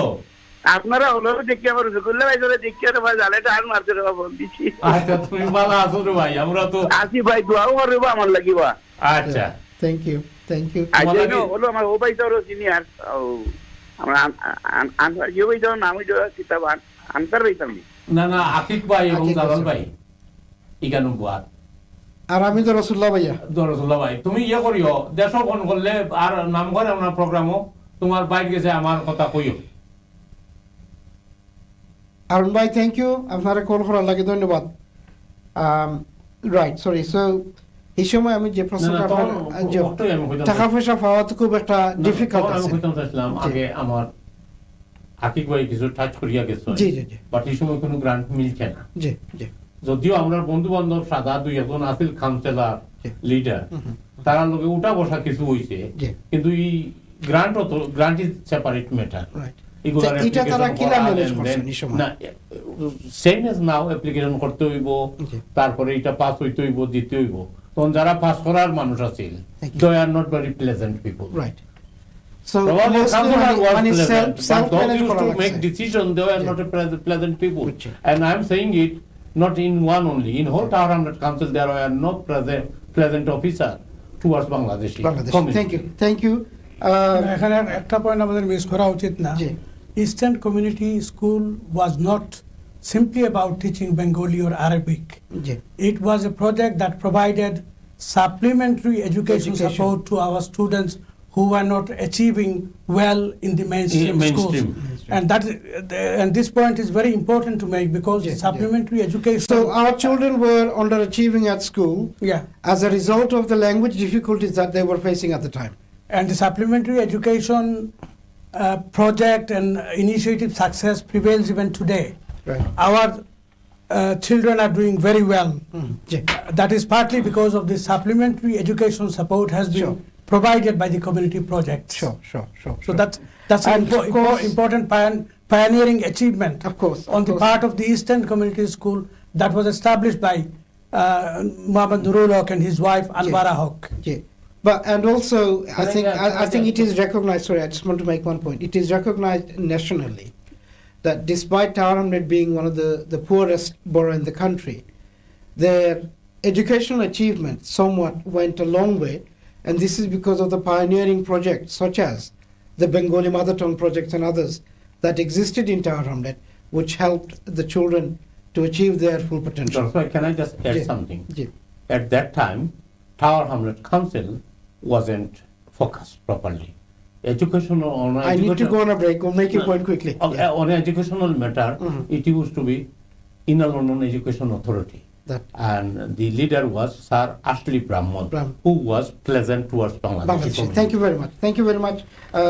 Speaker 7: আপনারা হলো দেখি আমার রসগোল্লা ভাই ধরে দেখি আর ভাই জালেটা আর মারতে রে ফোন দিছি।
Speaker 3: আচ্ছা, তুমি বালা আছো রে ভাই? আমরা তো
Speaker 7: আসি ভাই, দোয়াও করবে আমার লাগিবা।
Speaker 3: আচ্ছা,
Speaker 1: থ্যাংক ইউ, থ্যাংক ইউ।
Speaker 7: আচ্ছা, হলো আমার ও ভাই তো সিনিয়র, আমরা আনসার জিও ভাই তো নামই জোড়া কিতাব আনসার হইতাম
Speaker 3: না না, আকিক ভাই এবং জালাল ভাই ইগানো বুয়াত,
Speaker 1: আর আমি তো রসুল্লাহ ভাইয়া।
Speaker 3: রসুল্লাহ ভাই, তুমি ইয়ে করিও, দেশ ফোন করলে আর নাম করে আমার প্রোগ্রামও তোমার বাইরে গেছে আমার কথা কইও।
Speaker 1: আরুন ভাই, থ্যাংক ইউ, আপনারা কল করার লাগে ধন্যবাদ। Right, sorry. সো এই সময় আমি যে প্রশ্নটা, টাকা পয়সা পাওয়া তো খুব একটা ডিফিকাল্ট আছে।
Speaker 3: আগে আমার আকিক ভাই কিছু টাচ করিয়া গেছে,
Speaker 1: জি জি জি,
Speaker 3: বাট এই সময় কোনো গ্রান্ট মিলছে না।
Speaker 1: জি জি।
Speaker 3: যদিও আমরা বন্ধু বান্ধব সাদা 2-1 আছিল কাউন্সিলর লিডার, তারা লোকে উঠা বসা কিছু হইছে, কিন্তু এই গ্রান্ট ইজ সেপারেট ম্যাটার। এগুলার
Speaker 1: তা এটা তারা
Speaker 3: application
Speaker 1: কিলা
Speaker 3: করা,
Speaker 1: manage
Speaker 3: and
Speaker 1: করছেন
Speaker 3: then-
Speaker 1: এই সময়?
Speaker 3: না, same as now, application করতে হইব,
Speaker 1: Okay.
Speaker 3: তারপরে এটা পাস হইতে হইব, দিতে হইব। তখন যারা পাস করার মানুষ আছিল,
Speaker 1: Thank you.
Speaker 3: they are not very pleasant people.
Speaker 1: Right. So
Speaker 3: Probably
Speaker 1: mostly
Speaker 3: councillor was
Speaker 1: মানে
Speaker 3: pleasant,
Speaker 1: self
Speaker 3: but those
Speaker 1: manage
Speaker 3: used
Speaker 1: করা
Speaker 3: to make
Speaker 1: লাগছে।
Speaker 3: decision, they were
Speaker 1: Yeah.
Speaker 3: not a pleasant people.
Speaker 1: Gotcha.
Speaker 3: And I'm saying it not in one only, in whole Tower Hamlet Council there were no pleasant officer towards Bangladeshi
Speaker 1: Bangladesh.
Speaker 3: community.
Speaker 1: Thank you.
Speaker 2: এখানে একটা point আমাদের miss করা উচিত না
Speaker 1: জি।
Speaker 2: Eastern community school was not simply about teaching Bengali or Arabic.
Speaker 1: জি।
Speaker 2: It was a project that provided supplementary education
Speaker 1: Education.
Speaker 2: support to our students who were not achieving well in the mainstream,
Speaker 3: Mainstream.
Speaker 2: schools. And and this point is very important to make because
Speaker 1: Yeah,
Speaker 2: supplementary education.
Speaker 1: So our children were underachieving at school
Speaker 2: yeah,
Speaker 1: as a result of the language difficulties that they were facing at the time.
Speaker 2: and the supplementary education project and initiative success prevails even today.
Speaker 1: Right.
Speaker 2: Our children are doing very well.
Speaker 1: G.
Speaker 2: That is partly because of the supplementary education support has been
Speaker 1: Sure.
Speaker 2: provided by the community projects.
Speaker 1: Sure.
Speaker 2: So that's an
Speaker 1: And of course-
Speaker 2: important pioneering achievement
Speaker 1: Of course,
Speaker 2: on
Speaker 1: of
Speaker 2: the
Speaker 1: course.
Speaker 2: part of the Eastern Community School that was established by Muhammad Nurul Haque and his wife Anwara Haque.
Speaker 1: Yeah. But and also I
Speaker 3: Can
Speaker 1: think
Speaker 3: I
Speaker 1: I think
Speaker 3: just-
Speaker 1: it is recognized. Sorry, I just want to make one point. It is recognized nationally that despite Tower Hamlet being one of the poorest borough in the country, their educational achievement somewhat went a long way, and this is because of the pioneering projects such as the Bengali mother tongue projects and others that existed in Tower Hamlet, which helped the children to achieve their full potential.
Speaker 3: So can I just add
Speaker 1: Yeah.
Speaker 3: something?
Speaker 1: Yeah.
Speaker 3: At that time, Tower Hamlet Council wasn't focused properly. Educational on
Speaker 1: I need to go on a break. We'll make your point quickly. Yeah.
Speaker 3: On educational matter,
Speaker 1: Mhm.
Speaker 3: it used to be Inner London Education Authority.
Speaker 1: That
Speaker 3: And the leader was Sir Ashley Brahman,
Speaker 1: Brahman.
Speaker 3: who was pleasant towards Bangladeshi
Speaker 1: বাংলাদেশে
Speaker 3: community.
Speaker 1: Thank you very much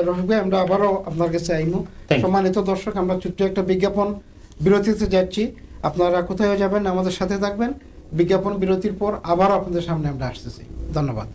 Speaker 1: Rafiq ভাই আমরা আবারও আপনার কাছে আইমু
Speaker 3: Thank you.
Speaker 1: সম্মানিত দর্শক আমরা ছোট্ট একটা বিজ্ঞাপন বিরতিতে যাচ্ছি আপনারা কোথায় যাবেন আমাদের সাথে থাকবেন বিজ্ঞাপন বিরতির পর আবার আপনাদের সামনে আমরা আসতেছি ধন্যবাদ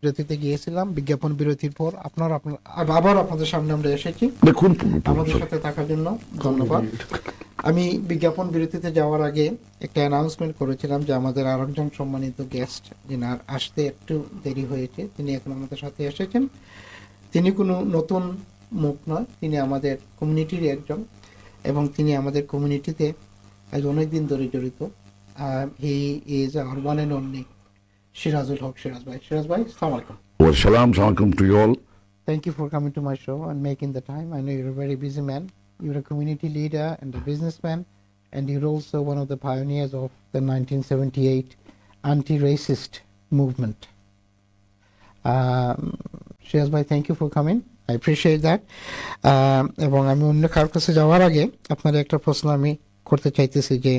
Speaker 1: বিরতিতে গিয়েছিলাম, বিজ্ঞাপন বিরতির পর আবার আপনাদের সামনে আমরা এসেছি।
Speaker 8: দেখুন
Speaker 1: আমাদের সাথে থাকার জন্য ধন্যবাদ। আমি বিজ্ঞাপন বিরতিতে যাওয়ার আগে একটা অ্যানাউন্সমেন্ট করেছিলাম যে আমাদের আরেকজন সম্মানিত গেস্ট যিনি আসতে একটু দেরি হয়েছে, তিনি এখন আমাদের সাথে এসেছেন। তিনি কোনো নতুন মুখ নয়, তিনি আমাদের কমিউনিটির একজন, এবং তিনি আমাদের কমিউনিটিতে অনেকদিন ধরে জড়িত। He is our one and only Shirajul Haque, Shiraj bhai. Shiraj bhai, assalamu alaikum.
Speaker 8: Well, salam alaikum to you all.
Speaker 1: Thank you for coming to my show and making the time. I know you're a very busy man. You're a community leader and a businessman, and you're also one of the pioneers of the 1978 anti-racist movement. Shiraj bhai, thank you for coming. I appreciate that. এবং আমি অন্য কারোর কাছে যাওয়ার আগে আপনার একটা প্রশ্ন আমি করতে চাইতেছি যে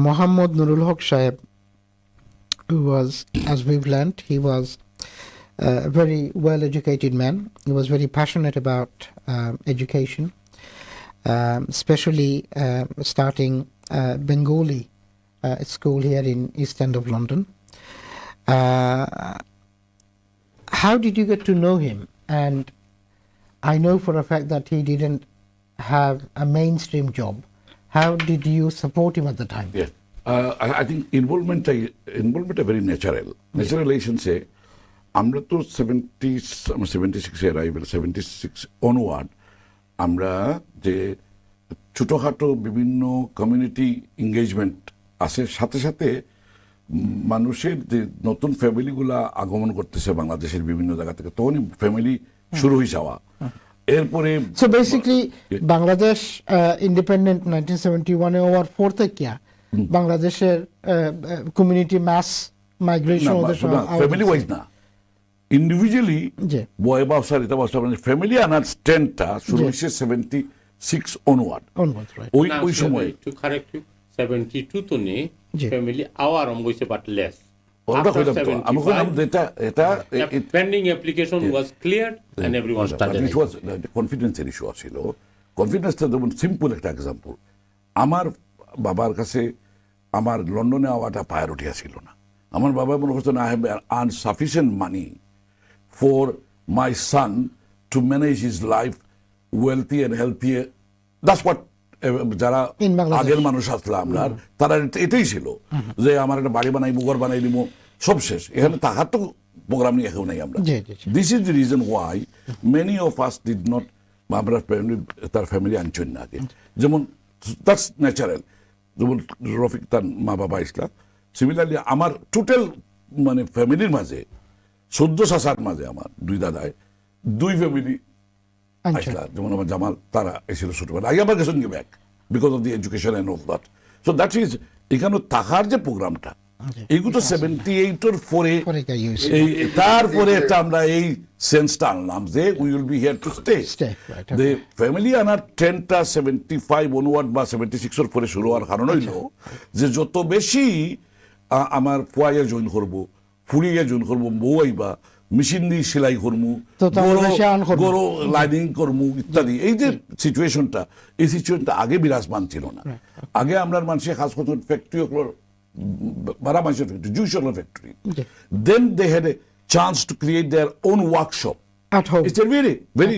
Speaker 1: মোহাম্মদ নুরুল হক সাহেব, who was, as we've learned, he was a very well-educated man. He was very passionate about education, especially starting Bengali school here in East End of London. How did you get to know him? And I know for a fact that he didn't have a mainstream job. How did you support him at the time?
Speaker 8: Yeah. I think involvement very natural. Natural say, আমরা তো 76 arrival, 76 onward, আমরা যে ছোটখাটো বিভিন্ন community engagement আছে, সাথে সাথে মানুষের যে নতুন ফ্যামিলিগুলা আগমন করতেছে বাংলাদেশের বিভিন্ন জায়গা থেকে, তখনই ফ্যামিলি শুরু হয়ে যাওয়া। এরপরে
Speaker 1: So basically, Bangladesh independent 1971 হওয়ার পর থেকে বাংলাদেশের কমিউনিটি মাস মাইগ্রেশন
Speaker 8: ফ্যামিলি ওয়াইজ না, ইন্ডিভিজুয়ালি বয় বাসা রিতা বাসা ফ্যামিলি আনার স্ট্যান্ডটা শুরু হয়েছে 76 অনওয়ার্ড। ওই সময়
Speaker 3: টু কারেক্ট ইউ 72 তো নেই, ফ্যামিলি আওয়ার হইছে বাট লেস।
Speaker 8: ওটা কইলাম তো আমি কইলাম এটা
Speaker 3: pending application was cleared and everyone started.
Speaker 8: It was কনফিডেন্সের ইস্যু ছিল। কনফিডেন্সটা যেমন সিম্পল একটা এক্সাম্পল, আমার বাবার কাছে আমার লন্ডনে আওয়াটা প্রায়োরিটি ছিল না। আমার বাবা মনে করছেন I have earn sufficient money for my son to manage his life wealthy and healthy. That's what যারা আগের মানুষ আসলে আমরা, তারা এটাই ছিল যে আমার একটা বাড়ি বানাইবো, ঘর বানাই দিব, সব শেষ। এখানে থাকার তো প্রোগ্রাম নিয়ে এখন নাই আমরা। This is the reason why many of us did not, আমরা তার ফ্যামিলি আনছেন না আগে। যেমন দ্যাটস ন্যাচারাল, যেমন রফিক তার মা বাবা ইসলাম। সিমিলারলি আমার টোটাল মানে ফ্যামিলির মাঝে 14 শাসার মাঝে আমার দুই দাদায় দুই ফ্যামিলি আসলা, যেমন আমার জামাল তারা এসেছিল ছোটবেলা। আই আবার গেছেন back because of the education end of that. So that is এখানে থাকার যে প্রোগ্রামটা, এইগুলো 78-এর পরে, তারপরে একটা আমরা এই সেন্সটা আনলাম যে we will be here to stay. The family আনার ট্রেন্ডটা 75 অনওয়ার্ড বা 76-এর পরে শুরু হওয়ার কারণ হইল যে যত বেশি আমার ফুয়াইয়া জয়েন করবো, ফুড়িয়া জয়েন করবো, বউ আইবা, মেশিন দিয়ে সেলাই করবো, গরু লাইনিং করবো ইত্যাদি। এই যে সিচুয়েশনটা, এই সিচুয়েশনটা আগে বিরাজমান ছিল না। আগে আমরা মানুষের খাস করতে ফ্যাক্টরি বারা মানুষের ফ্যাক্টরি, জুইশাল factory. Then they had a chance to create their own workshop. It's a very very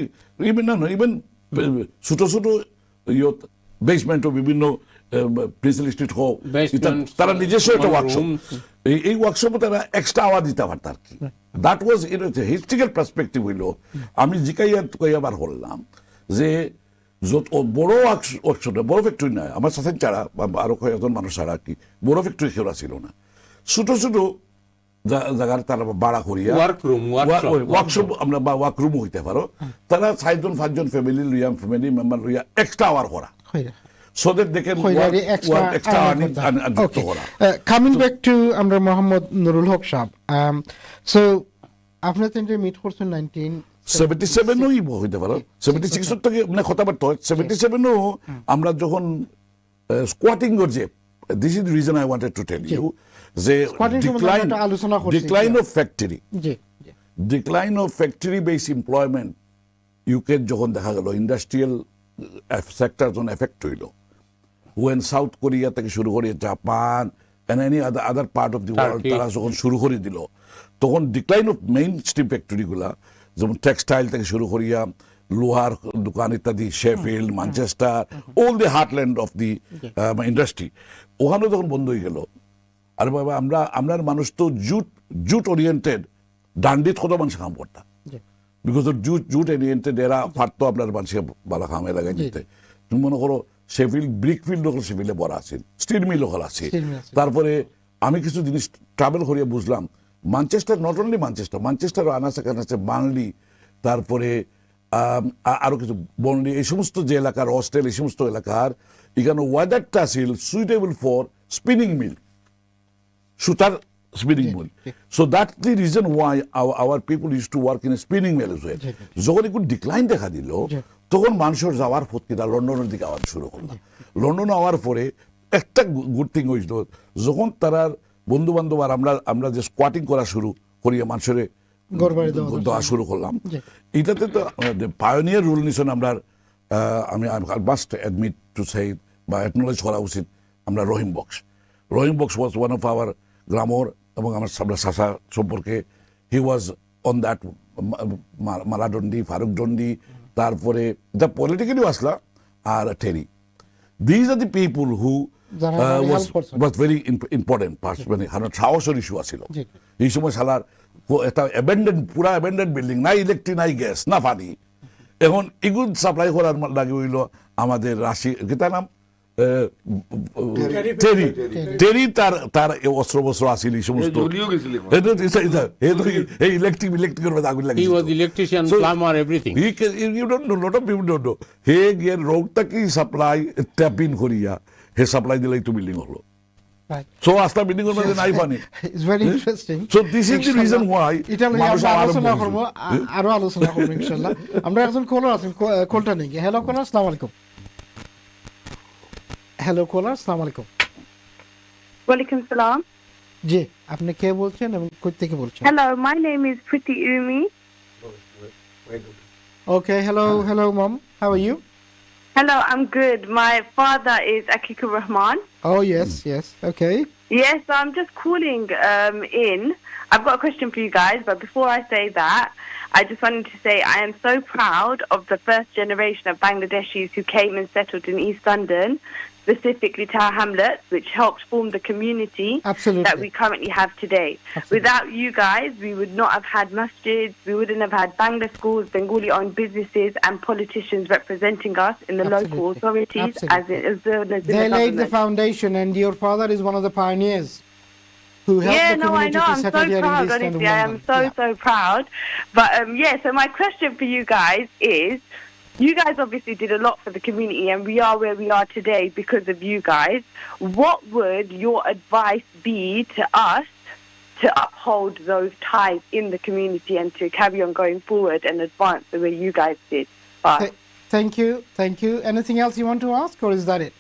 Speaker 8: even ছোট ছোট বেসমেন্ট বিভিন্ন প্রিন্সিপাল স্ট্রিট হোক, তারা নিজস্ব একটা ওয়ার্কশপ, এই ওয়ার্কশপে তারা এক্সট্রা আওয়ার দিতে পারত আর কি। দ্যাট ওয়াজ হিস্ট্রিক্যাল পার্সপেক্টিভ হইল। আমি জিকাইয়াবার হলাম যে যত বড় ওয়ার্কশপ, বড় ফ্যাক্টরি নয়, আমার সাথে ছাড়া আরো কয়েকজন মানুষ ছাড়া আর কি বড় ফ্যাক্টরি কেউ ছিল না। ছোট ছোট জায়গার তারা ভাড়া করিয়া ওয়ার্কশপ আমরা বা ওয়ার্করুম হইতে পারো, তারা 4জন 5জন ফ্যামিলি লইয়া, ফ্যামিলি মেম্বার লইয়া এক্সট্রা আওয়ার করা, so that they can work extra earning and
Speaker 1: coming back to আমরা মোহাম্মদ নুরুল হক সাহেব, so আপনার তিনটে মিট করছেন
Speaker 8: 1977 হইতে পারো, 76 থেকে মানে কথাবার্তা হয়। 77 আমরা যখন স্কোয়াটিং করছে, this is the reason I wanted to tell you যে decline of factory, decline of factory base employment UK যখন দেখা গেল, ইন্ডাস্ট্রিয়াল সেক্টর যখন এফেক্ট হইল, ওয়েন সাউথ কোরিয়া থেকে শুরু করে Japan, and any other part of the world
Speaker 3: Turkey.
Speaker 8: তারা যখন শুরু করে দিল তখন ডিক্লাইন অফ মেইন স্ট্রিম ফ্যাক্টরিগুলা যেমন টেক্সটাইল থেকে শুরু করিয়া লোহার দোকান ইত্যাদি Sheffield Manchester all the heartland of the industry ওখানেও যখন বন্ধ হয়ে গেল আর বাবা আমরা মানুষ তো জুট ওরিয়েন্টেড ডান্ডিত কত মানুষ কাম করতাম বিকজ অফ জুট ওরিয়েন্টেড এরা পারতো আপনার মানুষকে ভালো কামে লাগাই দিতে তুমি মনে করো শেফিল্ড ব্রিক ফিল্ড ওখানে শেফিল্ডে বড় আছে স্টিল মিল ওখানে আছে তারপরে আমি কিছু জিনিস ট্রাভেল করিয়ে বুঝলাম ম্যানচেস্টার নট অনলি ম্যানচেস্টার আনাচে কানাচে বার্নলি তারপরে আরো কিছু বনলি এই সমস্ত যে এলাকার অস্ট্রেল এই সমস্ত এলাকার এখানে ওয়েদারটা ছিল সুইটেবল ফর স্পিনিং মিল সুতার spinning mill so that the reason why our people use to work in spinning mill যখন একটু ডিক্লাইন দেখা দিল তখন মানুষের যাওয়ার পত্রিকা লন্ডনের দিকে আওয়ার শুরু করলো লন্ডনে আওয়ার পরে একটা গুড থিং হয়েছিল যখন তারার বন্ধু বান্ধব আর আমরা যে স্কোয়াটিং করা শুরু করিয়া মানুষের দেওয়া শুরু করলাম এটাতে তো পায়োনিয়ার রুল নিছেন আমরা আমি মাস্ট অ্যাডমিট টু সে বা অ্যাকনোলেজ করা উচিত আমরা Rahim Bux was one of our grammar এবং আমার সাসা সম্পর্কে হি ওয়াজ অন দ্যাট মালাডন্ডি ফারুকডন্ডি তারপরে দ্য পলিটিক্যালিও আসলা আর টেরি these are the people who was very important মানে সাহসের ইস্যু আছিল এই সময় সালার একটা পুরা অ্যাবেন্ডেড বিল্ডিং নাই ইলেকট্রিক নাই গ্যাস না পানি এখন এগুলো সাপ্লাই করার লাগে হইল আমাদের রাশি তার নাম টেরি তার অস্ত্র বস্ত্র আসিল এই সমস্ত ইলেকট্রিকের আগুন লাগে হে গিয়ে রোগটা কি সাপ্লাই ট্যাপ ইন করিয়া হে সাপ্লাই দিলে একটু বিল্ডিং হলো So after building on the knife money.
Speaker 1: It's very interesting.
Speaker 8: So this is the reason why.
Speaker 1: এটা আমরা আলোচনা করব আরো আলোচনা করব ইনশাআল্লাহ আমরা একজন কলার আছেন কলটা নেই হ্যালো কলার আসসালামু আলাইকুম হ্যালো কলার আসসালামু আলাইকুম
Speaker 9: ওয়ালাইকুম সালাম
Speaker 1: জি আপনি কে বলছেন এবং কই থেকে বলছেন
Speaker 9: Hello, my name is Pretty Umi.
Speaker 1: Okay, hello mom, how are you?
Speaker 9: Hello, I'm good. My father is Akikur Rahman.
Speaker 1: Oh yes, okay.
Speaker 9: Yes, so I'm just calling in. I've got a question for you guys, but before I say that, I just wanted to say I am so proud of the first generation of Bangladeshis who came and settled in East London, specifically Tower Hamlets, which helped form the community that we currently have today. Without you guys, we would not have had masjids, we wouldn't have had Bangla schools, Bengali-owned businesses and politicians representing us in the local authorities as well as in
Speaker 1: They
Speaker 9: the
Speaker 1: laid the
Speaker 9: government.
Speaker 1: foundation and your father is one of the pioneers who helped the community to
Speaker 9: I'm
Speaker 1: settle
Speaker 9: so
Speaker 1: here
Speaker 9: proud,
Speaker 1: in East
Speaker 9: honestly, I am
Speaker 1: London.
Speaker 9: so proud. But so my question for you guys is, you guys obviously did a lot for the community and we are where we are today because of you guys. What would your advice be to us to uphold those ties in the community and to carry on going forward and advance the way you guys did?
Speaker 1: Thank you. Anything else you want to ask or is that it?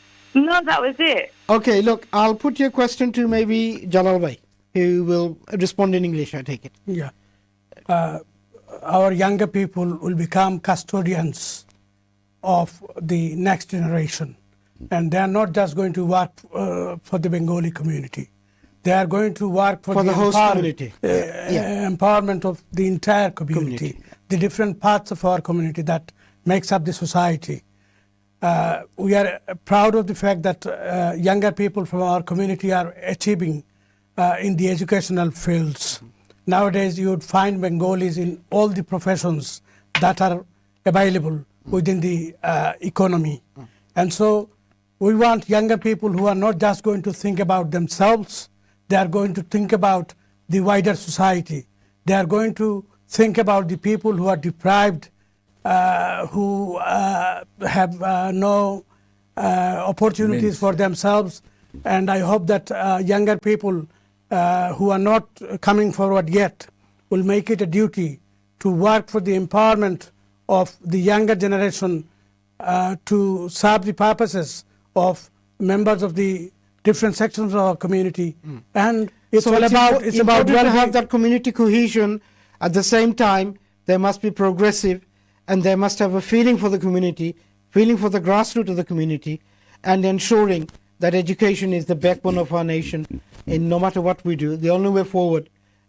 Speaker 9: No, that was it.
Speaker 1: Okay, look, I'll put your question to maybe Jalal bhai, who will respond in English, I take it.
Speaker 2: Yeah. Our younger people will become custodians of the next generation. And they are not just going to work for the Bengali community. They are going to work for
Speaker 1: the host community.
Speaker 2: Empowerment of the entire community, the different parts of our community that makes up the society. We are proud of the fact that younger people from our community are achieving in the educational fields. Nowadays, you would find Bengalis in all the professions that are available within the economy. And so we want younger people who are not just going to think about themselves, they are going to think about the wider society. They are going to think about the people who are deprived, who have no opportunities for themselves. And I hope that younger people who are not coming forward yet will make it a duty to work for the empowerment of the younger generation to serve the purposes of members of the different sections of our community. And it's all about
Speaker 1: to have that community cohesion. At the same time, they must be progressive and they must have a feeling for the community, feeling for the grassroots of the community, and ensuring that education is the backbone of our nation. And no matter what we do, the only way forward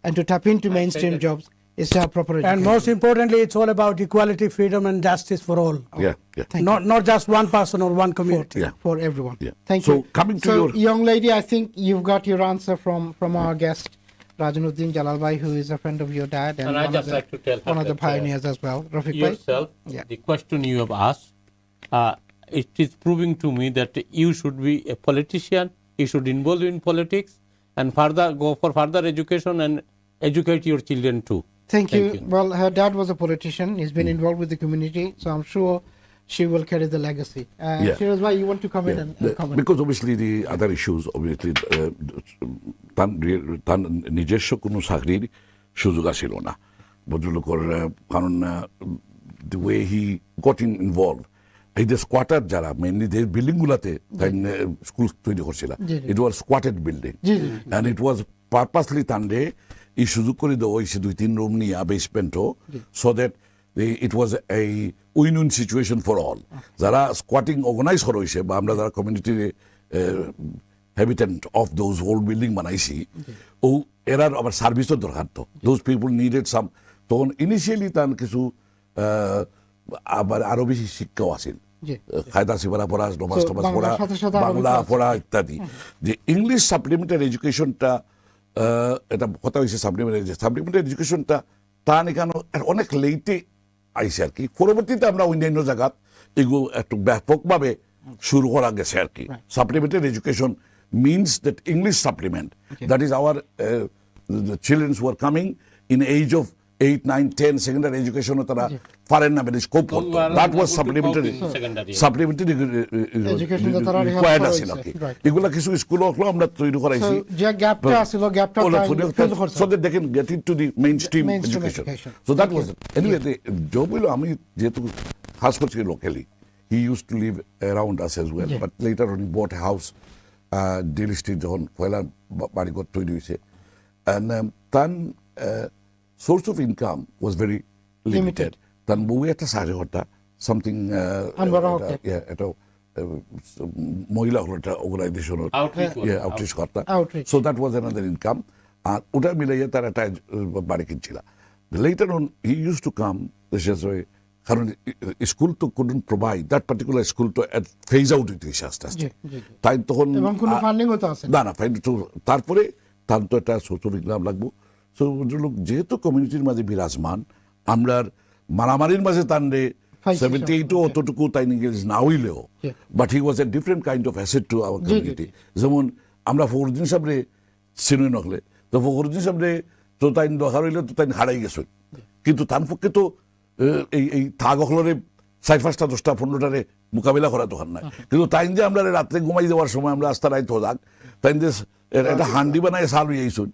Speaker 1: and to tap into mainstream jobs is to have proper education.
Speaker 2: And most importantly, it's all about equality, freedom, and justice for all.
Speaker 8: Yeah, yeah.
Speaker 2: Not just one person or one community.
Speaker 8: Yeah.
Speaker 1: For everyone.
Speaker 8: Yeah.
Speaker 1: Thank
Speaker 8: So,
Speaker 1: you.
Speaker 8: coming to
Speaker 1: so
Speaker 8: your-
Speaker 1: young lady, I think you've got your answer from our guest, Rajan Uddin Jalal bhai, who is a friend of your dad and,
Speaker 3: And I
Speaker 1: one,
Speaker 3: just
Speaker 1: of the,
Speaker 3: like to tell her
Speaker 1: one of the
Speaker 3: that,
Speaker 1: pioneers as well. Rafique bhai?
Speaker 3: yourself,
Speaker 1: Yeah.
Speaker 3: the question you have asked, it is proving to me that you should be a politician, you should involve in politics, and further go for further education and educate your children too.
Speaker 1: Thank you. Well, her dad was a politician. He's been involved with the community, so I'm sure she will carry the legacy.
Speaker 8: Yeah.
Speaker 1: Shiraj bhai, you want to come in
Speaker 8: Yeah,
Speaker 1: and comment?
Speaker 8: because obviously the other issues, obviously, তার নিজস্ব কোনো চাকরির সুযোগ আসিল না ভদ্রলোকের, কারণ the way he got involved, এই যে স্কোয়াটার যারা মেনলি যে বিল্ডিংগুলোতে স্কুল তৈরি করছিল, it was squatted building and it was purposely তান্ডে এই সুযোগ করে দেওয়া হয়েছে 2-3 রুম নিয়ে বেসমেন্টও, so that it was a win-win situation for all. যারা স্কোয়াটিং অর্গানাইজ করা হয়েছে বা আমরা যারা কমিউনিটির habitant of those old building বানাইছি, ও এরার আবার সার্ভিসও দরকার তো, দোজ পিপল নিডেড সাম, তখন ইনিশিয়ালি তার কিছু আবার আরো বেশি শিক্ষাও আসিল, কায়দা সিবারা পড়া, নমাজ টমাজ পড়া, বাংলা পড়া ইত্যাদি। যে ইংলিশ সাপ্লিমেন্টারি এডুকেশনটা, এটা কথা হয়েছে সাপ্লিমেন্টারি এডুকেশনটা তা এখানে অনেক লেটে আইসে আর কি। পরবর্তীতে আমরা অন্যান্য জায়গাত এগুলো একটু ব্যাপকভাবে শুরু করা গেছে আর কি। Supplementary education means that English supplement, that is our the children who are coming in age of 8, 9, 10 secondary education তারা পারেন না, মানে স্কোপ করতো, that was supplementary
Speaker 1: Education that তারা
Speaker 8: required
Speaker 1: require
Speaker 8: আছিল আর কি।
Speaker 1: right.
Speaker 8: এগুলা কিছু স্কুল হলো আমরা তৈরি করাইছি,
Speaker 1: So, যে গ্যাপটা ছিল, গ্যাপটা
Speaker 8: so that they can get into the mainstream education. So that was it. Anyway, job হলো, আমি যেহেতু খাস করছি locally, he used to live around us as well, but later on he bought a house daily street যখন পয়লা বাড়িঘর তৈরি হয়েছে, and তার source of income was very limited. তার বউ একটা চাকরি করতা, সামথিং এটা মহিলা হলো একটা অর্গানাইজেশনের আউটরিচ করতা, so that was another income. আর ওটা মিলাইয়া তার একটা বাড়ি কিনছিল। Later on he use to come, কারণ স্কুল তো couldn't provide that particular school to phase out হইতে হইছে আস্তে আস্তে, তাই তখন না তারপরে তার তো একটা সোর্স অফ ইনকাম লাগবো। সো যেহেতু কমিউনিটির মাঝে বিরাজমান, আমরা মারামারির মাঝে তান্ডে 78 অতটুকু তাই নিগেজ না হইলেও, but he was a different kind of asset to our community. যেমন আমরা ফখরুদ্দিন সাহেবরে চিনুই নকলে, তো ফখরুদ্দিন সাহেবরে তো তাই দরকার হইলে তো তাই হারাই গেছে, কিন্তু তার পক্ষে তো এই থাক হলরে 4-5টা 10টা 15টারে মোকাবিলা করা দোকান নাই। কিন্তু তাই যে আমরা রাত্রে ঘুমাই যাওয়ার সময় আমরা আস্তা রাইত যাক, তাই যে একটা হান্ডি বানাই সাল হয়ে আইসুন,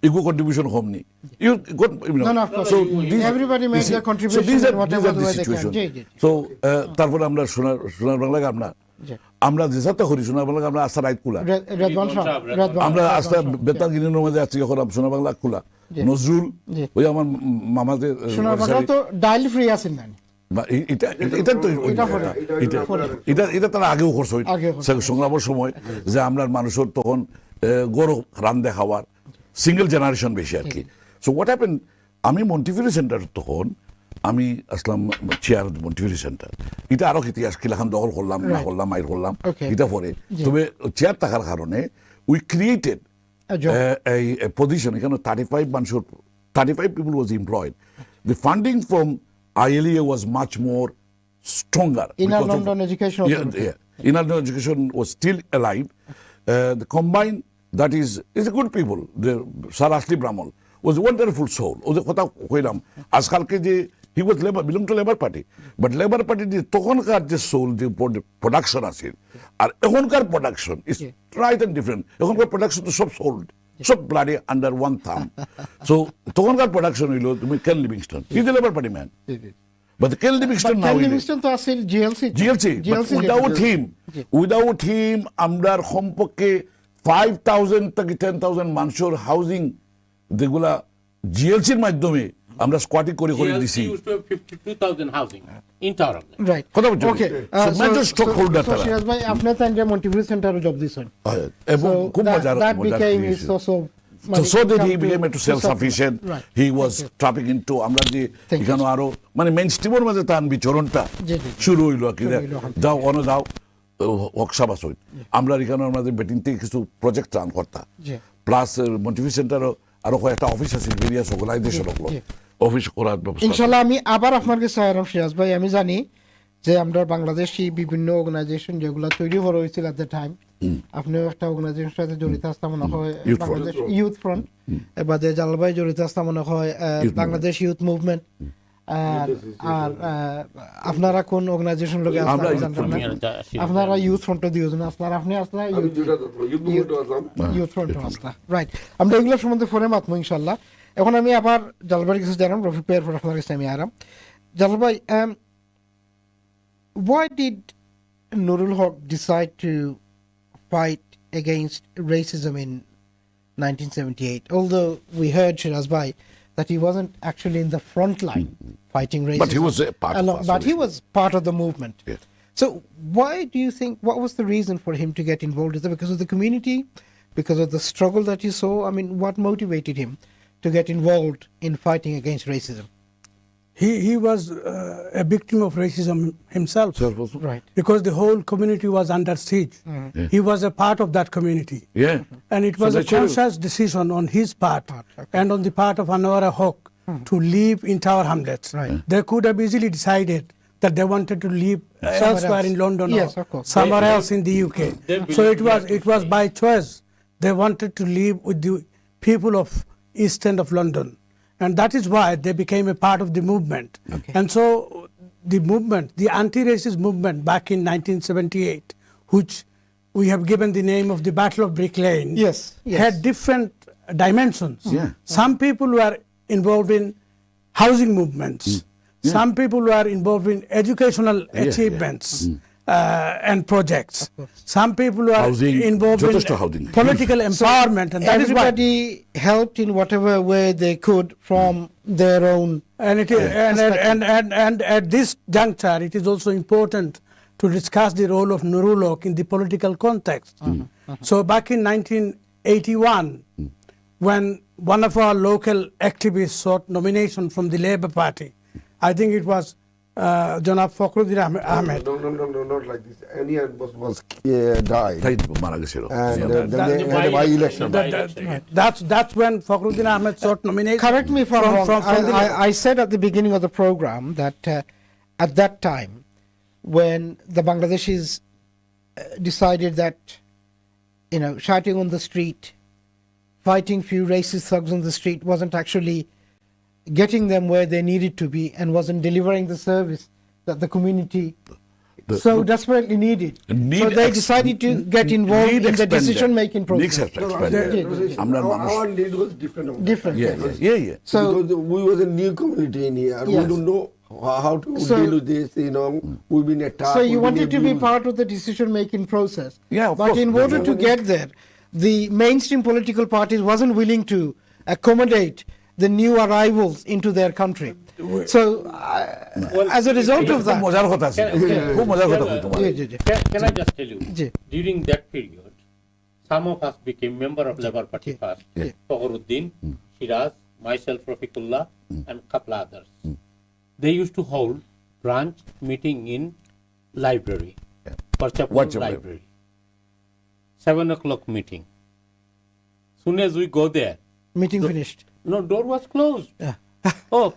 Speaker 8: এগুলো কন্ট্রিবিউশন কম নেই। তারপরে আমরা সোনার বাংলাকে আমরা যে সাথে করি, সোনার বাংলাকে আমরা আস্তা রাইত কুলা, আমরা আস্তা বেতার গিনের মাঝে আছি, এখন সোনার বাংলা খোলা। নজরুল ওই আমার মামাদের এটা তারা আগেও করছে সংগ্রামের সময়, যে আমরা মানুষের তখন গরু রান্ধে খাওয়ার সিঙ্গেল জেনারেশন বেশি আর কি। সো হোয়াট হ্যাপেন, আমি মন্টিফিউরি সেন্টার তখন আমি আসলাম চেয়ার মন্টিফিউরি সেন্টার, এটা আরো ইতিহাস কিলাখান দখল করলাম না করলাম মাইর করলাম এটা পরে, তবে চেয়ার থাকার কারণে we created a position, 35 people was employed. The funding from ILEA was much more stronger.
Speaker 1: Inner London Education Authority.
Speaker 8: Inner London Education was still alive. The combined, that is a good people. The Sir Ashley Bramall was a wonderful soul. ওদের কথা কইলাম আজকালকে যে he was belong to Labour Party, but Labour Party যে তখনকার যে soul যে production আছে আর এখনকার production is right and different. এখনকার প্রোডাকশন তো সব সোল্ড, সব bloody under one thumb. So তখনকার প্রোডাকশন হইলো তুমি Ken Livingstone, he is the Labour party man, but Ken Livingstone না হইলে উইদাউট হিম আমরা কমপক্ষে 5,000 থেকে 10,000 মানুষের হাউজিং যেগুলা জিএলসির মাধ্যমে আমরা স্কোয়াটিং করে করে
Speaker 3: GLC
Speaker 8: দিছি
Speaker 3: used to have 52,000 housing in Tower of Land.
Speaker 1: Right.
Speaker 8: কথা বলছো
Speaker 1: Okay.
Speaker 8: Major stock holder
Speaker 1: so
Speaker 8: তারা
Speaker 1: Shiraj bhai, আপনি তো একটা Montevideo Center job দিছেন।
Speaker 8: এবং খুব মজার
Speaker 1: that became his source of money
Speaker 8: so
Speaker 1: to
Speaker 8: that
Speaker 1: come
Speaker 8: he became
Speaker 1: to
Speaker 8: to self sufficient.
Speaker 1: Right.
Speaker 8: He was tapping into আমরা যে
Speaker 1: Thank you.
Speaker 8: এখানে আরো মানে মেইন স্ট্রিমের মাঝে তার বিচরণটা
Speaker 1: জি, জি।
Speaker 8: শুরু হইলো কি
Speaker 1: শুরু হইলো, হ্যাঁ।
Speaker 8: যাও অন যাও ওয়ার্কশপ আসুন আমরা এখানে আমাদের বেটিং থেকে কিছু প্রজেক্ট রান করতাম
Speaker 1: জি।
Speaker 8: প্লাস মোটিভেশন সেন্টারও আরো কয়েকটা অফিস আছে ভেরিয়াস অর্গানাইজেশন
Speaker 1: জি।
Speaker 8: অফিস করার ব্যবস্থা
Speaker 1: ইনশাল্লাহ আমি আবার আপনার কাছে আইলাম সিরাজ ভাই। আমি জানি যে আমরা বাংলাদেশি বিভিন্ন অর্গানাইজেশন যেগুলো তৈরি করা হয়েছিল এট দ্য টাইম, আপনিও একটা অর্গানাইজেশনের সাথে জড়িত আসতে মনে হয়
Speaker 8: Youth Front.
Speaker 1: Bangladesh youth front, এবারে জালাল ভাই জড়িত আসতে মনে হয় বাংলাদেশ ইউথ মুভমেন্ট। আর আপনারা কোন অর্গানাইজেশন লোকে
Speaker 8: আমরা
Speaker 1: আসতে
Speaker 8: Youth Front.
Speaker 1: আপনারা ইউথ ফ্রন্ট দিয়েছেন, আপনারা আপনি আসলে
Speaker 4: আমি যেটা ইউথ আসলাম
Speaker 1: ইউথ ফ্রন্ট আসলা, রাইট। আমরা এগুলো সম্বন্ধে পরে মাতমো ইনশাল্লাহ। এখন আমি আবার জালাল ভাইয়ের কাছে জানাম, রফিক ভাইয়ের পর আপনার কাছে আমি আরাম। জালাল ভাই, why did Nurul Haque decide to fight against racism in 1978? Although we heard Shiraj bhai that he wasn't actually in the front line fighting racism,
Speaker 8: But he was a part of us,
Speaker 1: but he was part of the movement.
Speaker 8: Yes.
Speaker 1: So why do you think, what was the reason for him to get involved? Is it because of the community, because of the struggle that he saw? I mean, what motivated him to get involved in fighting against racism?
Speaker 2: He was a victim of racism himself,
Speaker 1: Right.
Speaker 2: because the whole community was under siege.
Speaker 8: Yeah.
Speaker 2: He was a part of that community.
Speaker 8: Yeah.
Speaker 2: And it
Speaker 8: So
Speaker 2: was a
Speaker 8: naturally-
Speaker 2: conscious decision on his part
Speaker 1: Okay.
Speaker 2: and on the part of Anwar Haque to live in Tower Hamlets.
Speaker 1: Right.
Speaker 2: They could have easily decided that they wanted to live elsewhere
Speaker 1: else.
Speaker 2: in London
Speaker 1: Yes,
Speaker 2: or
Speaker 1: of course.
Speaker 2: somewhere else in the UK. So it was by choice. They wanted to live with the people of East End of London. And that is why they became a part of the movement.
Speaker 1: Okay.
Speaker 2: And so the movement, the anti-racist movement back in 1978, which we have given the name of the Battle of Brick Lane,
Speaker 1: Yes, yes.
Speaker 2: had different dimensions.
Speaker 8: Yeah.
Speaker 2: Some people were involved in housing movements.
Speaker 8: Yeah.
Speaker 2: Some people were involved in educational achievements and projects. Some people were
Speaker 8: Housing,
Speaker 2: involved
Speaker 8: যথেষ্ট housing.
Speaker 2: in political empowerment, and that is why.
Speaker 1: Everybody helped in whatever way they could from their own.
Speaker 2: And it is, and at this juncture, it is also important to discuss the role of Nurul Haque in the political context. So back in 1981, when one of our local activists sought nomination from the Labour Party, I think it was Janab Fakhruddin Ahmed.
Speaker 4: No, not like this. Any was died.
Speaker 8: তাই মারা গেছিল
Speaker 4: And
Speaker 8: Yeah.
Speaker 4: then they had a by-election.
Speaker 2: That's when Fakhruddin Ahmed sought nomination.
Speaker 1: Correct me if I'm wrong.
Speaker 2: from the
Speaker 1: I said at the beginning of the program that at that time, when the Bangladeshis decided that, shouting on the street, fighting few racist thugs on the street wasn't actually getting them where they needed to be and wasn't delivering the service that the community so desperately needed. So they decided to get involved in the decision-making process.
Speaker 8: আমরা
Speaker 4: Our
Speaker 8: মানুষ
Speaker 4: need was different.
Speaker 1: Different.
Speaker 8: yeah
Speaker 1: So
Speaker 4: Because we was a new community in here. We
Speaker 1: Yes.
Speaker 4: don't know how to
Speaker 1: So-
Speaker 4: deal with this. We've been attacked.
Speaker 1: So you
Speaker 4: we've been
Speaker 1: wanted to be
Speaker 4: abused.
Speaker 1: part of the decision-making process.
Speaker 8: Yeah, of
Speaker 1: But
Speaker 8: course.
Speaker 1: in order to get there, the mainstream political parties wasn't willing to accommodate the new arrivals into their country. So as a result of
Speaker 8: খুব
Speaker 1: that,
Speaker 8: মজার কথা ছিল খুব মজার কথা কই তোমার
Speaker 3: Can I just tell you,
Speaker 1: G.
Speaker 3: during that period, some of us became member of Labour Party first.
Speaker 1: Yeah.
Speaker 3: Uddin, Shiraj, myself, Rafique Ullah, and a couple others. They used to hold branch meeting in library, Parchapur
Speaker 8: Parchapur.
Speaker 3: library. 7 o'clock meeting. Soon as we go there,
Speaker 1: meeting finished.
Speaker 3: no, door was closed. Oh,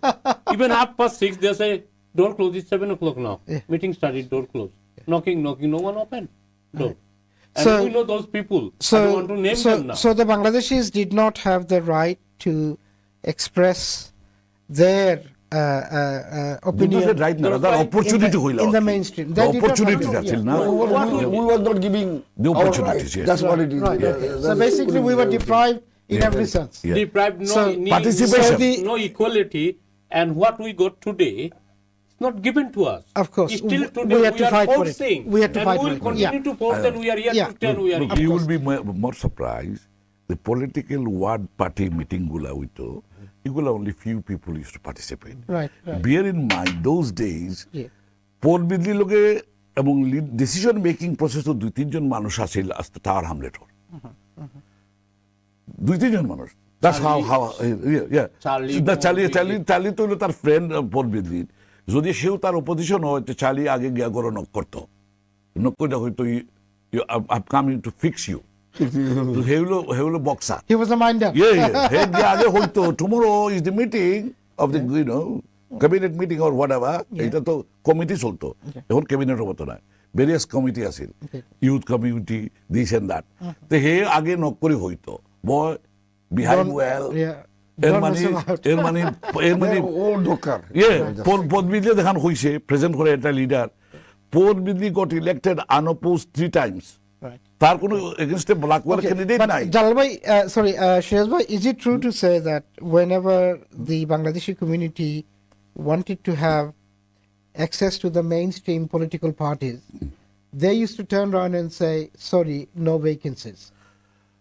Speaker 3: even 6:30, they say, door closed, it's 7 o'clock now.
Speaker 1: Yeah.
Speaker 3: Meeting started, door closed. Knocking, no one opened door. And
Speaker 1: So-
Speaker 3: we know those people. I don't want to name them now.
Speaker 1: So the Bangladeshis did not have the right to express their opinion
Speaker 8: right না দাদা opportunity হইল
Speaker 1: in the mainstream. They did not have
Speaker 8: opportunity
Speaker 1: to-
Speaker 8: আছে না
Speaker 4: We was not giving
Speaker 8: The
Speaker 4: our
Speaker 8: opportunities,
Speaker 4: rights.
Speaker 8: yes.
Speaker 4: That's what it is.
Speaker 1: Right.
Speaker 4: That's
Speaker 1: So
Speaker 4: the
Speaker 1: basically we were deprived in
Speaker 8: Yeah.
Speaker 1: every sense.
Speaker 8: Yeah.
Speaker 3: Deprived, no,
Speaker 1: So-
Speaker 8: Participation.
Speaker 3: no equality, and what we got today is not given to us.
Speaker 1: Of course.
Speaker 3: Still
Speaker 1: We
Speaker 3: today
Speaker 1: had to
Speaker 3: are
Speaker 1: fight for it.
Speaker 3: forcing.
Speaker 1: We had to
Speaker 3: and
Speaker 1: fight
Speaker 3: we
Speaker 1: for
Speaker 3: will
Speaker 1: it.
Speaker 3: continue
Speaker 1: Yeah.
Speaker 3: to force, and we are here
Speaker 1: Yeah.
Speaker 3: to stand, we are
Speaker 8: Look,
Speaker 3: here.
Speaker 8: you will be more surprised the political ward party meeting gula হইতো, এগুলা only few people used to participate.
Speaker 1: Right, right.
Speaker 8: Bear in mind, those days,
Speaker 1: Yeah.
Speaker 8: পোল বিদলি লোকে এবং decision making process তো 2-3 জন মানুষ আছিল আস্তে টাওয়ার হামলেটর 2-3 জন মানুষ দ্যাটস হাউ চার্লি তো হলো তার ফ্রেন্ড পোল বিদলির যদি সেও তার অপোজিশন হয় তো চার্লি আগে গিয়া গড় নক করতো নক করে হয়তো I coming to fix you he হলো boxer
Speaker 1: He was a minder.
Speaker 8: হে গিয়া আগে হয়তো tomorrow is the meeting of the cabinet meeting or whatever এটা তো কমিটি চলতো এখন ক্যাবিনেটের মতো না ভেরিয়াস কমিটি আছিল youth community this and that তো হে আগে নক করে হইতো বয় বিহাইন্ড ওয়েল এর মানে
Speaker 4: ও ঢোকার
Speaker 8: পদবিদলি দেখান হইছে প্রেজেন্ট করে একটা লিডার পদবিদলি got elected unopposed 3 times
Speaker 1: Right.
Speaker 8: তার কোনো এগেইনস্টে ব্ল্যাকওয়েল ক্যান্ডিডেট
Speaker 1: But
Speaker 8: নাই
Speaker 1: Jalal bhai, sorry, Shiraj bhai, is it true to say that whenever the Bangladeshi community wanted to have access to the mainstream political parties, they used to turn around and say, sorry, no vacancies.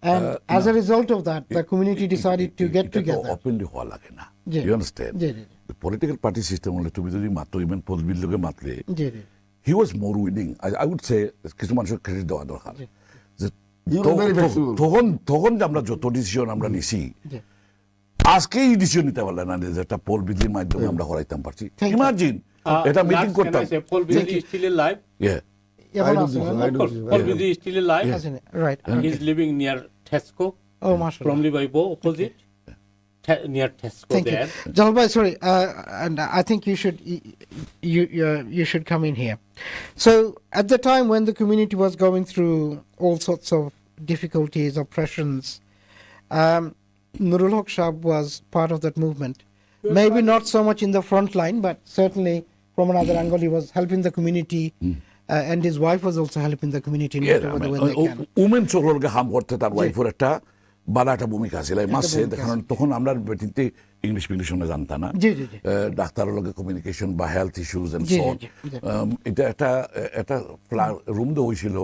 Speaker 1: And as a result of that, the community decided to get together.
Speaker 8: Openly হওয়া লাগে না
Speaker 1: জি।
Speaker 8: You understand
Speaker 1: জি, জি,
Speaker 8: the political party system হলে তুমি যদি মাত্র ইভেন পদবিদলিকে মাতলে
Speaker 1: জি, জি।
Speaker 8: he was more willing. I would say কিছু মানুষের ক্রেডিট দেওয়া দরকার যে
Speaker 4: You were very flexible.
Speaker 8: তখন যে আমরা যত ডিসিশন আমরা নিছি
Speaker 1: জি।
Speaker 8: আজকে এই ডিসিশন নিতে পারলে না যে একটা পোল বিদলির মাধ্যমে আমরা হরাইতাম পারছি
Speaker 1: Thank you.
Speaker 8: ইমাজিন এটা মিটিং করতাম
Speaker 3: Paul Bidli is still alive.
Speaker 8: Yeah.
Speaker 1: এখন
Speaker 4: I do
Speaker 1: আছে
Speaker 4: this,
Speaker 1: না?
Speaker 4: I do
Speaker 3: Paul
Speaker 4: this.
Speaker 3: Bidli is still alive.
Speaker 1: Hasn't it? Right.
Speaker 3: He's living near Tesco,
Speaker 1: Oh, mashallah.
Speaker 3: from Libaybo opposite, near Tesco
Speaker 1: Thank
Speaker 3: there.
Speaker 1: you. Jalal bhai, sorry, and I think you should come in here. So at the time when the community was going through all sorts of difficulties, oppressions, Nurul Haq Shab was part of that movement. Maybe not so much in the front line, but certainly from another angle, he was helping the community, and his wife was also helping the community in whatever the way they can.
Speaker 8: Women চোরলকে হাম করতে তার ওয়াইফের একটা বালা একটা ভূমিকা ছিল মাসে দেখানো তখন আমরা বেটিতে ইংলিশ মিডিয়ামে জানতাম না
Speaker 1: জি, জি, জি।
Speaker 8: ডাক্তারের লগে কমিউনিকেশন বা হেলথ ইস্যুজ এন্ড
Speaker 1: জি,
Speaker 8: সো
Speaker 1: জি, জি।
Speaker 8: এটা একটা রুম দেওয়া হয়েছিল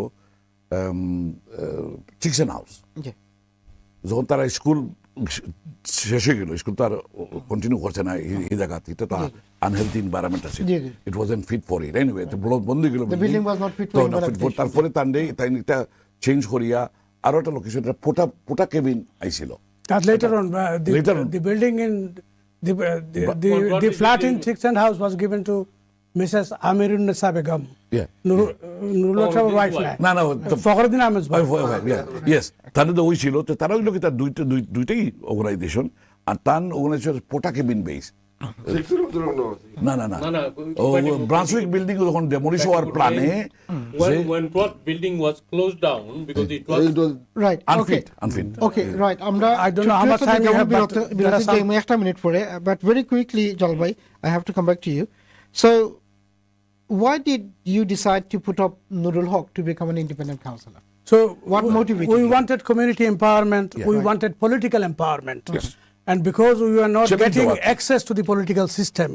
Speaker 8: চিকসেন হাউস
Speaker 1: জি।
Speaker 8: যখন তারা স্কুল শেষ হয়ে গেল স্কুল তো আর কন্টিনিউ করছে না এই জায়গাতে এটা তো আনহেলথি এনভায়রনমেন্ট আছে
Speaker 1: জি, জি।
Speaker 8: ইট ওয়াজ ফিট ফর ইট এনিওয়ে বন্ধ হয়ে গেল
Speaker 1: The building was not fit for implementation.
Speaker 8: তারপরে তাই এটা চেঞ্জ করিয়া আরো একটা লোকেশন পোটা কেবিন আইছিল
Speaker 2: That later on,
Speaker 8: Later on.
Speaker 2: the building in the flat in Chickson House was given to Mrs. Amirun Nisa Begum.
Speaker 8: Yeah.
Speaker 2: Nurul Haq Shab's wife.
Speaker 8: না না
Speaker 2: Fakhruddin Ahmed's wife.
Speaker 8: Yes তাদের তো ওই ছিল তো তারা হইল কি তার দুইটাই অর্গানাইজেশন আর তার অর্গানাইজেশন পোটা কেবিন বেস না না না
Speaker 3: No, no,
Speaker 8: ও ব্রান্সউইক বিল্ডিং যখন ডেমোলিশ হওয়ার প্ল্যানে
Speaker 3: when what building was closed down because it was
Speaker 1: Right. Okay.
Speaker 8: Unfit
Speaker 1: Okay, right. আমরা
Speaker 2: I don't know how much time you have, but there are some-
Speaker 1: একটা minute পরে, but very quickly, Jalal bhai, I have to come back to you. So, why did you decide to put up Nurul Haq to become an independent councillor?
Speaker 2: So
Speaker 1: What motivated
Speaker 2: we
Speaker 1: you?
Speaker 2: wanted community empowerment.
Speaker 8: Yeah.
Speaker 2: We
Speaker 1: Right.
Speaker 2: wanted political empowerment. And because we were not
Speaker 8: Shaping
Speaker 2: getting
Speaker 8: the work.
Speaker 2: access to the political system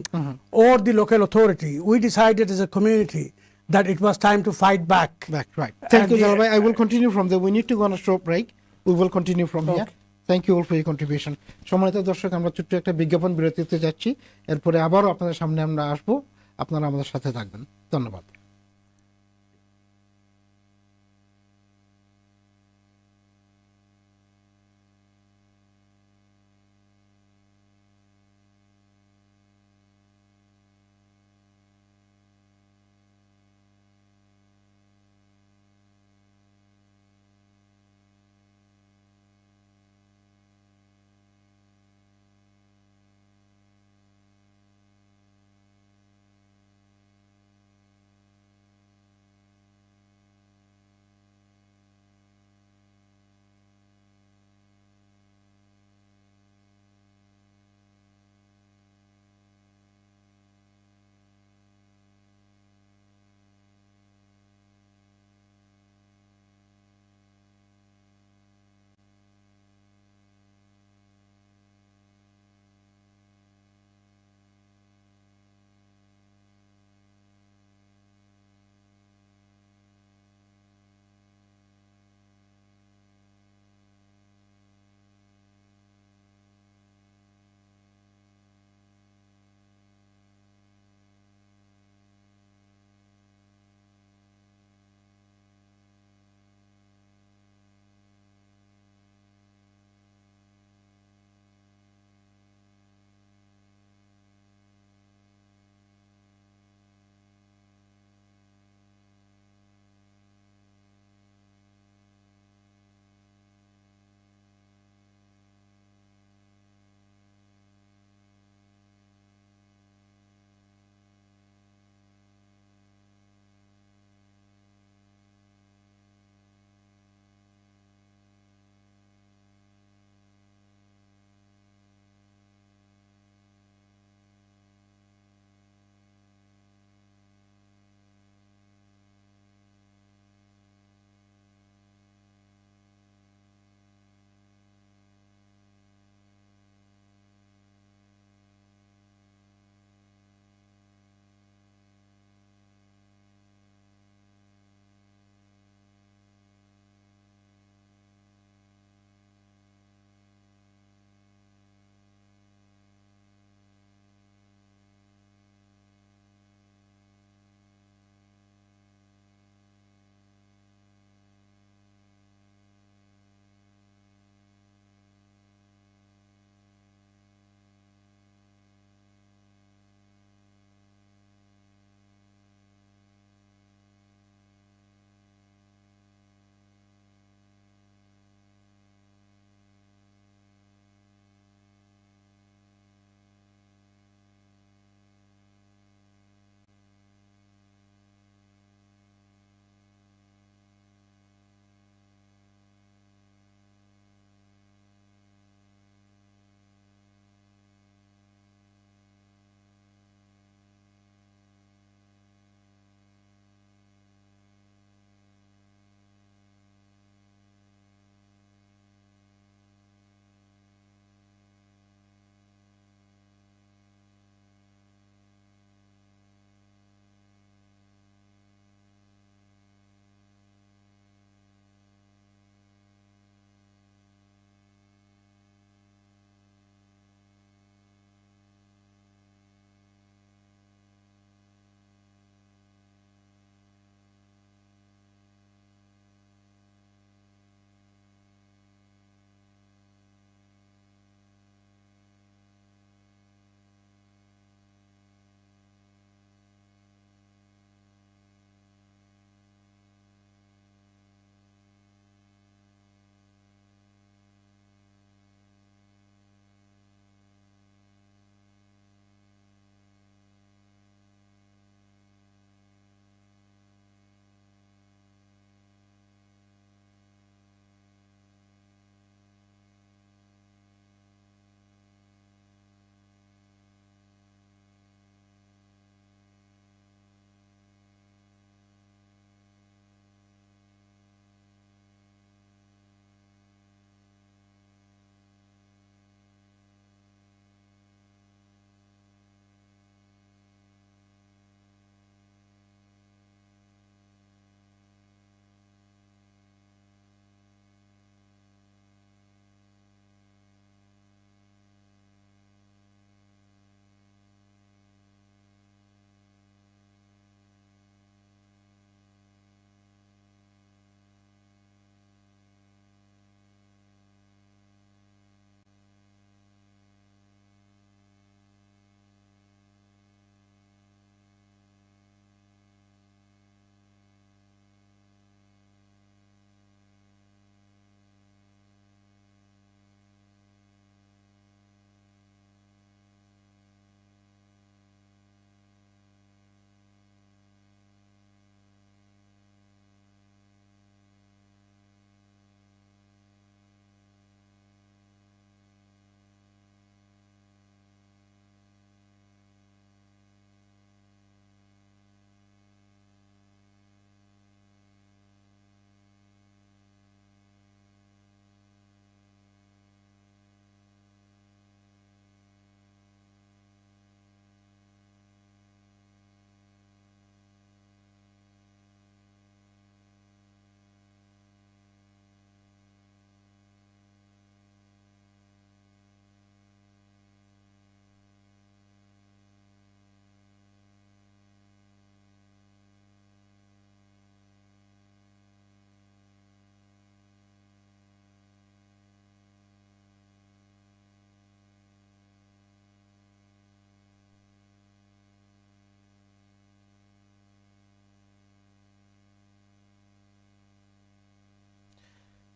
Speaker 2: or the local authority, we decided as a community that it was time to fight back.
Speaker 1: Back, right. Thank
Speaker 2: And
Speaker 1: you,
Speaker 2: the-
Speaker 1: Jalal bhai. I will continue from there. We need to go on a short break. We will continue from here. Thank you all for your contribution. সম্মানিত দর্শক, আমরা ছোট্ট একটা বিজ্ঞাপন বিরতিতে যাচ্ছি, এরপরে আবারও আপনাদের সামনে আমরা আসবো, আপনারা আমাদের সাথে থাকবেন। ধন্যবাদ।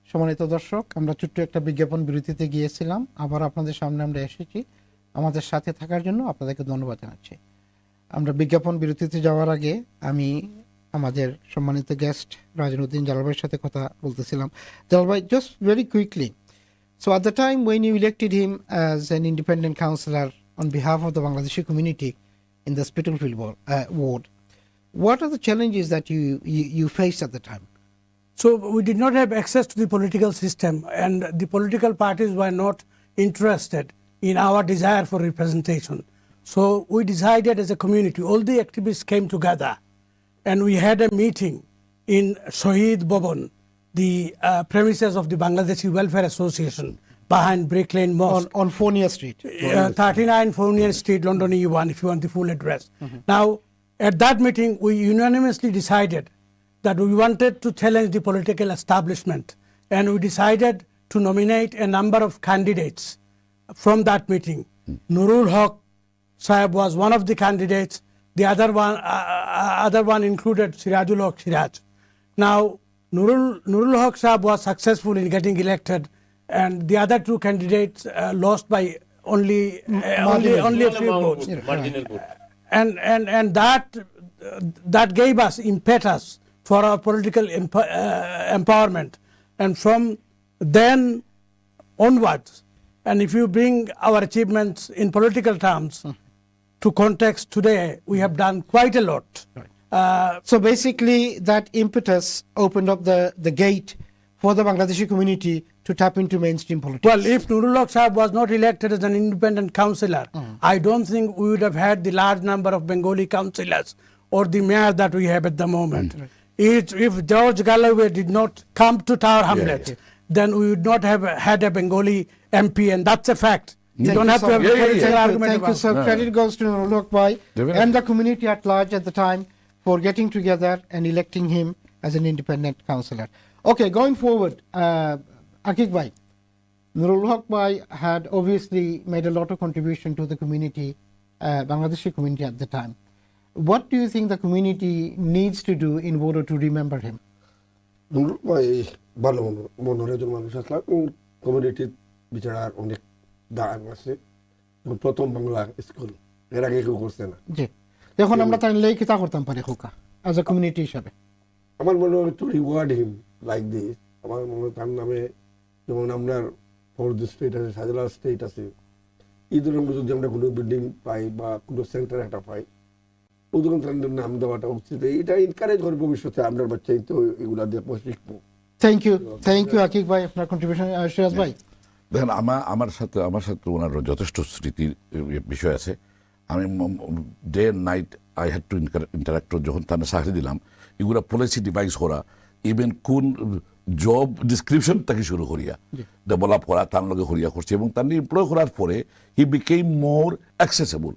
Speaker 1: সম্মানিত দর্শক, আমরা ছোট্ট একটা বিজ্ঞাপন বিরতিতে গিয়েছিলাম, আবার আপনাদের সামনে আমরা এসেছি। আমাদের সাথে থাকার জন্য আপনাদেরকে ধন্যবাদ জানাচ্ছি। আমরা বিজ্ঞাপন বিরতিতে যাওয়ার আগে আমি আমাদের সম্মানিত গেস্ট রাজন উদ্দিন জালাল ভাইয়ের সাথে কথা বলতেছিলাম। জালাল ভাই, just very quickly, so at the time when you elected him as an independent councillor on behalf of the Bangladeshi community in the Spitalfield ward, what are the challenges that you faced at the time?
Speaker 2: So we did not have access to the political system, and the political parties were not interested in our desire for representation. So we decided as a community, all the activists came together, and we had a meeting in Shahid Bhavan, the premises of the Bangladeshi Welfare Association behind Brick Lane Mosque.
Speaker 1: On Fournier Street.
Speaker 2: 39 Fournier Street, London E1, if you want the full address. Now, at that meeting, we unanimously decided that we wanted to challenge the political establishment, and we decided to nominate a number of candidates from that meeting. Nurul Haque Sahib was one of the candidates. The other one included Shirajul Haque Shiraj. Now, Nurul Haque Sahib was successful in getting elected, and the other two candidates lost by only a few votes.
Speaker 3: Marginal vote.
Speaker 2: And that gave us impetus for our political empowerment. And from then onwards, and if you bring our achievements in political terms to context today, we have done quite a lot.
Speaker 1: So basically, that impetus opened up the gate for the Bangladeshi community to tap into mainstream politics.
Speaker 2: Well, if Nurul Haque Sahib was not elected as an independent councillor, I don't think we would have had the large number of Bengali councillors or the mayor that we have at the moment. If George Galloway did not come to Tower Hamlets, then we would not have had a Bengali MP, and that's a fact. You don't have to have a political argument
Speaker 1: Thank you,
Speaker 2: about
Speaker 1: sir. Credit goes to Nurul Haque Bhai
Speaker 8: Definitely.
Speaker 1: and the community at large at the time for getting together and electing him as an independent councillor. Okay, going forward, Akikur Bhai, Nurul Haque Bhai had obviously made a lot of contribution to the community, Bangladeshi community at the time. What do you think the community needs to do in order to remember him?
Speaker 4: ভালো মনের একজন মানুষ আসলাম, কমিউনিটির বিচারার অনেক দান আছে। প্রথম Bangla school এর আগে কেউ করছে না।
Speaker 1: জি, এখন আমরা তাই লেই কিতা করতাম পারি খোকা অ্যাজ আ কমিউনিটি হিসাবে?
Speaker 4: আমার মনে হয় to reward him like this. আমার মনে হয় তার নামে, যেমন আপনার ফোর্থ স্টেট আছে, শাহজালাল স্টেট আছে, এই ধরনের যদি আমরা কোনো বিল্ডিং পাই বা কোনো সেন্টার একটা পাই, ও ধরনের তার নাম দেওয়াটা উচিত। এটা এনকারেজ করে ভবিষ্যতে আমরা বাচ্চা তো এগুলা দিয়ে শিখবো।
Speaker 1: থ্যাংক ইউ আকিক ভাই, আপনার কন্ট্রিবিউশন। সিরাজ ভাই,
Speaker 8: দেখেন আমার সাথে ওনার যথেষ্ট স্মৃতির বিষয় আছে। আমি day and night I had to interact. যখন তার চাকরি দিলাম, এগুলা পলিসি ডিভাইস করা, ইভেন কোন জব ডিসক্রিপশন থেকে শুরু করিয়া ডেভেলপ করা, তার লগে করিয়া করছে, এবং তার এমপ্লয় করার পরে হি বিকেম মোর অ্যাক্সেসেবল।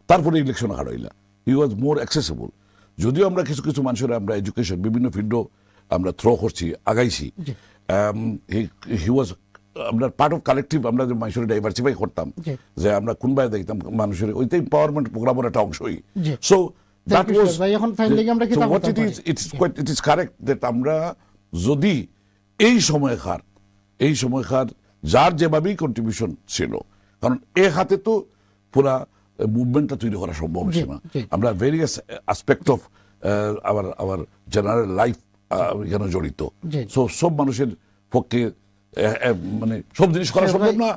Speaker 8: তারপরে ইলেকশন হারাইলা, হি ওয়াজ মোর অ্যাক্সেসেবল। যদিও আমরা কিছু মানুষের আমরা এডুকেশন বিভিন্ন ফিল্ডও আমরা থ্রো করছি, আগাইছি, হি ওয়াজ আপনার পার্ট অফ কালেকটিভ। আমরা যে মানুষের ডাইভার্সিফাই করতাম, যে আমরা কোনবাই দেখতাম মানুষের ওইটা এম্পাওয়ারমেন্ট প্রোগ্রামের একটা অংশই। So that was what it is correct that আমরা যদি এই সময়কার যার যেভাবেই কন্ট্রিবিউশন ছিল, কারণ এ হাতে তো পুরা মুভমেন্টটা তৈরি করা সম্ভব হচ্ছে না। আমরা various aspect of our general life এখানে জড়িত। সো সব মানুষের পক্ষে মানে সব জিনিস করা সম্ভব না।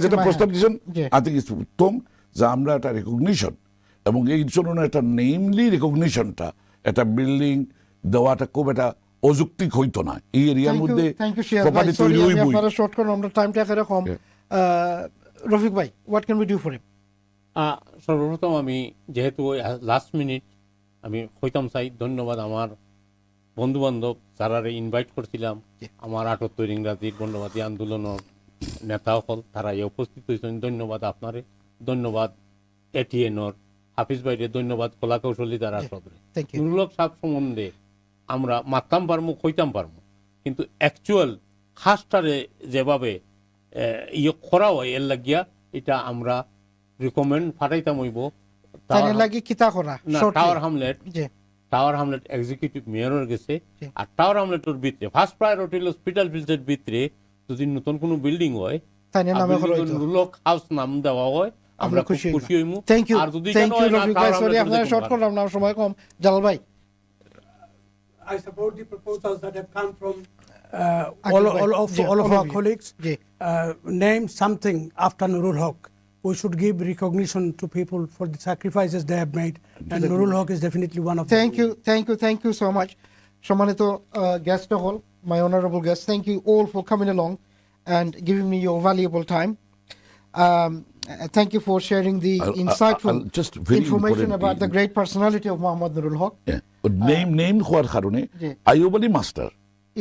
Speaker 8: যেটা প্রস্তাব দিয়েছেন আই থিংক ইটস উত্তম, যে আমরা একটা রেকগনিশন, এবং এই জন্য একটা নেমলি রেকগনিশনটা, একটা বিল্ডিং দেওয়াটা খুব একটা অযৌক্তিক হইতো না এই এরিয়ার মধ্যে। প্রপার্টি তৈরি হইবই।
Speaker 1: রফিক ভাই, what can we do for him?
Speaker 3: সর্বপ্রথম আমি যেহেতু লাস্ট মিনিট আমি হইতাম চাই, ধন্যবাদ আমার বন্ধু বান্ধব যারা ইনভাইট করছিলাম, আমার ৭৮ ইংরাজির বর্ণবাদী আন্দোলনের নেতা সকল তারা উপস্থিত হয়েছেন, ধন্যবাদ আপনারে, ধন্যবাদ এটিএনর হাফিজ ভাইরে, ধন্যবাদ কলা কৌশলী যারা সবরে। নুরুল হক সাহেব সম্বন্ধে আমরা মারতাম পারমু, কইতাম পারমু, কিন্তু অ্যাকচুয়াল খাসটারে যেভাবে করা হয় এর লাগিয়া এটা আমরা রিকমেন্ড ফাটাইতাম হইব।
Speaker 1: Tower hamlet
Speaker 3: tower hamlet executive মেয়রের গেছে আর টাওয়ার হামলেটের ভিতরে ফার্স্ট প্রায়োরিটি হলো হসপিটাল ভিলেজের ভিতরে যদি নতুন কোনো বিল্ডিং হয়
Speaker 1: তাই নামে হলো
Speaker 3: রুলক হাউস নাম দেওয়া হয় আমরা খুব খুশি হইমু
Speaker 1: থ্যাংক ইউ
Speaker 3: আর যদি
Speaker 1: থ্যাংক ইউ রফিক ভাই সরি আপনারা শর্ট করলাম না সময় কম জালাল ভাই
Speaker 2: I support the proposals that have come from
Speaker 1: Akikur,
Speaker 2: all of our
Speaker 1: you.
Speaker 2: colleagues.
Speaker 1: Yeah.
Speaker 2: Name something after Nurul Haque. We should give recognition to people for the sacrifices they have made, and Nurul Haque is definitely one of them.
Speaker 1: Thank you so much. Shamanito guest hall, my honorable guests, thank you all for coming along and giving me your valuable time. Thank you for sharing the insightful
Speaker 8: just very
Speaker 1: information
Speaker 8: importantly-
Speaker 1: about the great personality of Muhammad Nurul Haque.
Speaker 8: Name হওয়ার কারণে Ayub Ali master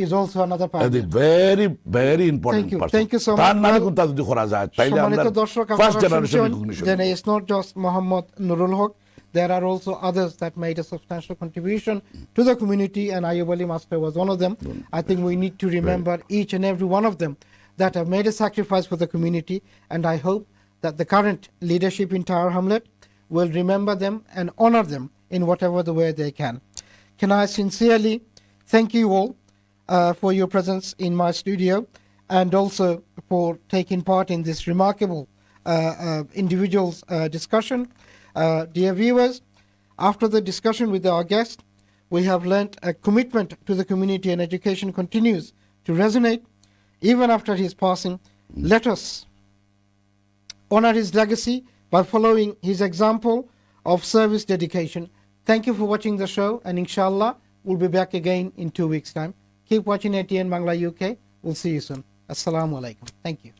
Speaker 1: Is also another part.
Speaker 8: Very very important
Speaker 1: Thank you so much.
Speaker 8: তার নামে কোনটা যদি করা যায় তাইলে আমরা
Speaker 1: সম্মানিত দর্শক
Speaker 8: ফার্স্ট
Speaker 1: আপনারা
Speaker 8: জেনারেশন
Speaker 1: শুনছেন
Speaker 8: recognition
Speaker 1: that it's not just Muhammad Nurul Haque. There are also others that made a substantial contribution to the community, and Ayyub Ali Master was one of them. I think we need to remember each and every one of them that have made a sacrifice for the community, and I hope that the current leadership in Tower Hamlet will remember them and honor them in whatever the way they can. Can I sincerely thank you all for your presence in my studio and also for taking part in this remarkable individuals discussion. Dear viewers, after the discussion with our guest, we have learnt a commitment to the community and education continues to resonate even after his passing. Let us honor his legacy by following his example of service dedication. Thank you for watching the show, and inshallah, we'll be back again in 2 weeks' time. Keep watching ATN Bangla UK. We'll see you soon. Assalamu alaikum. Thank you.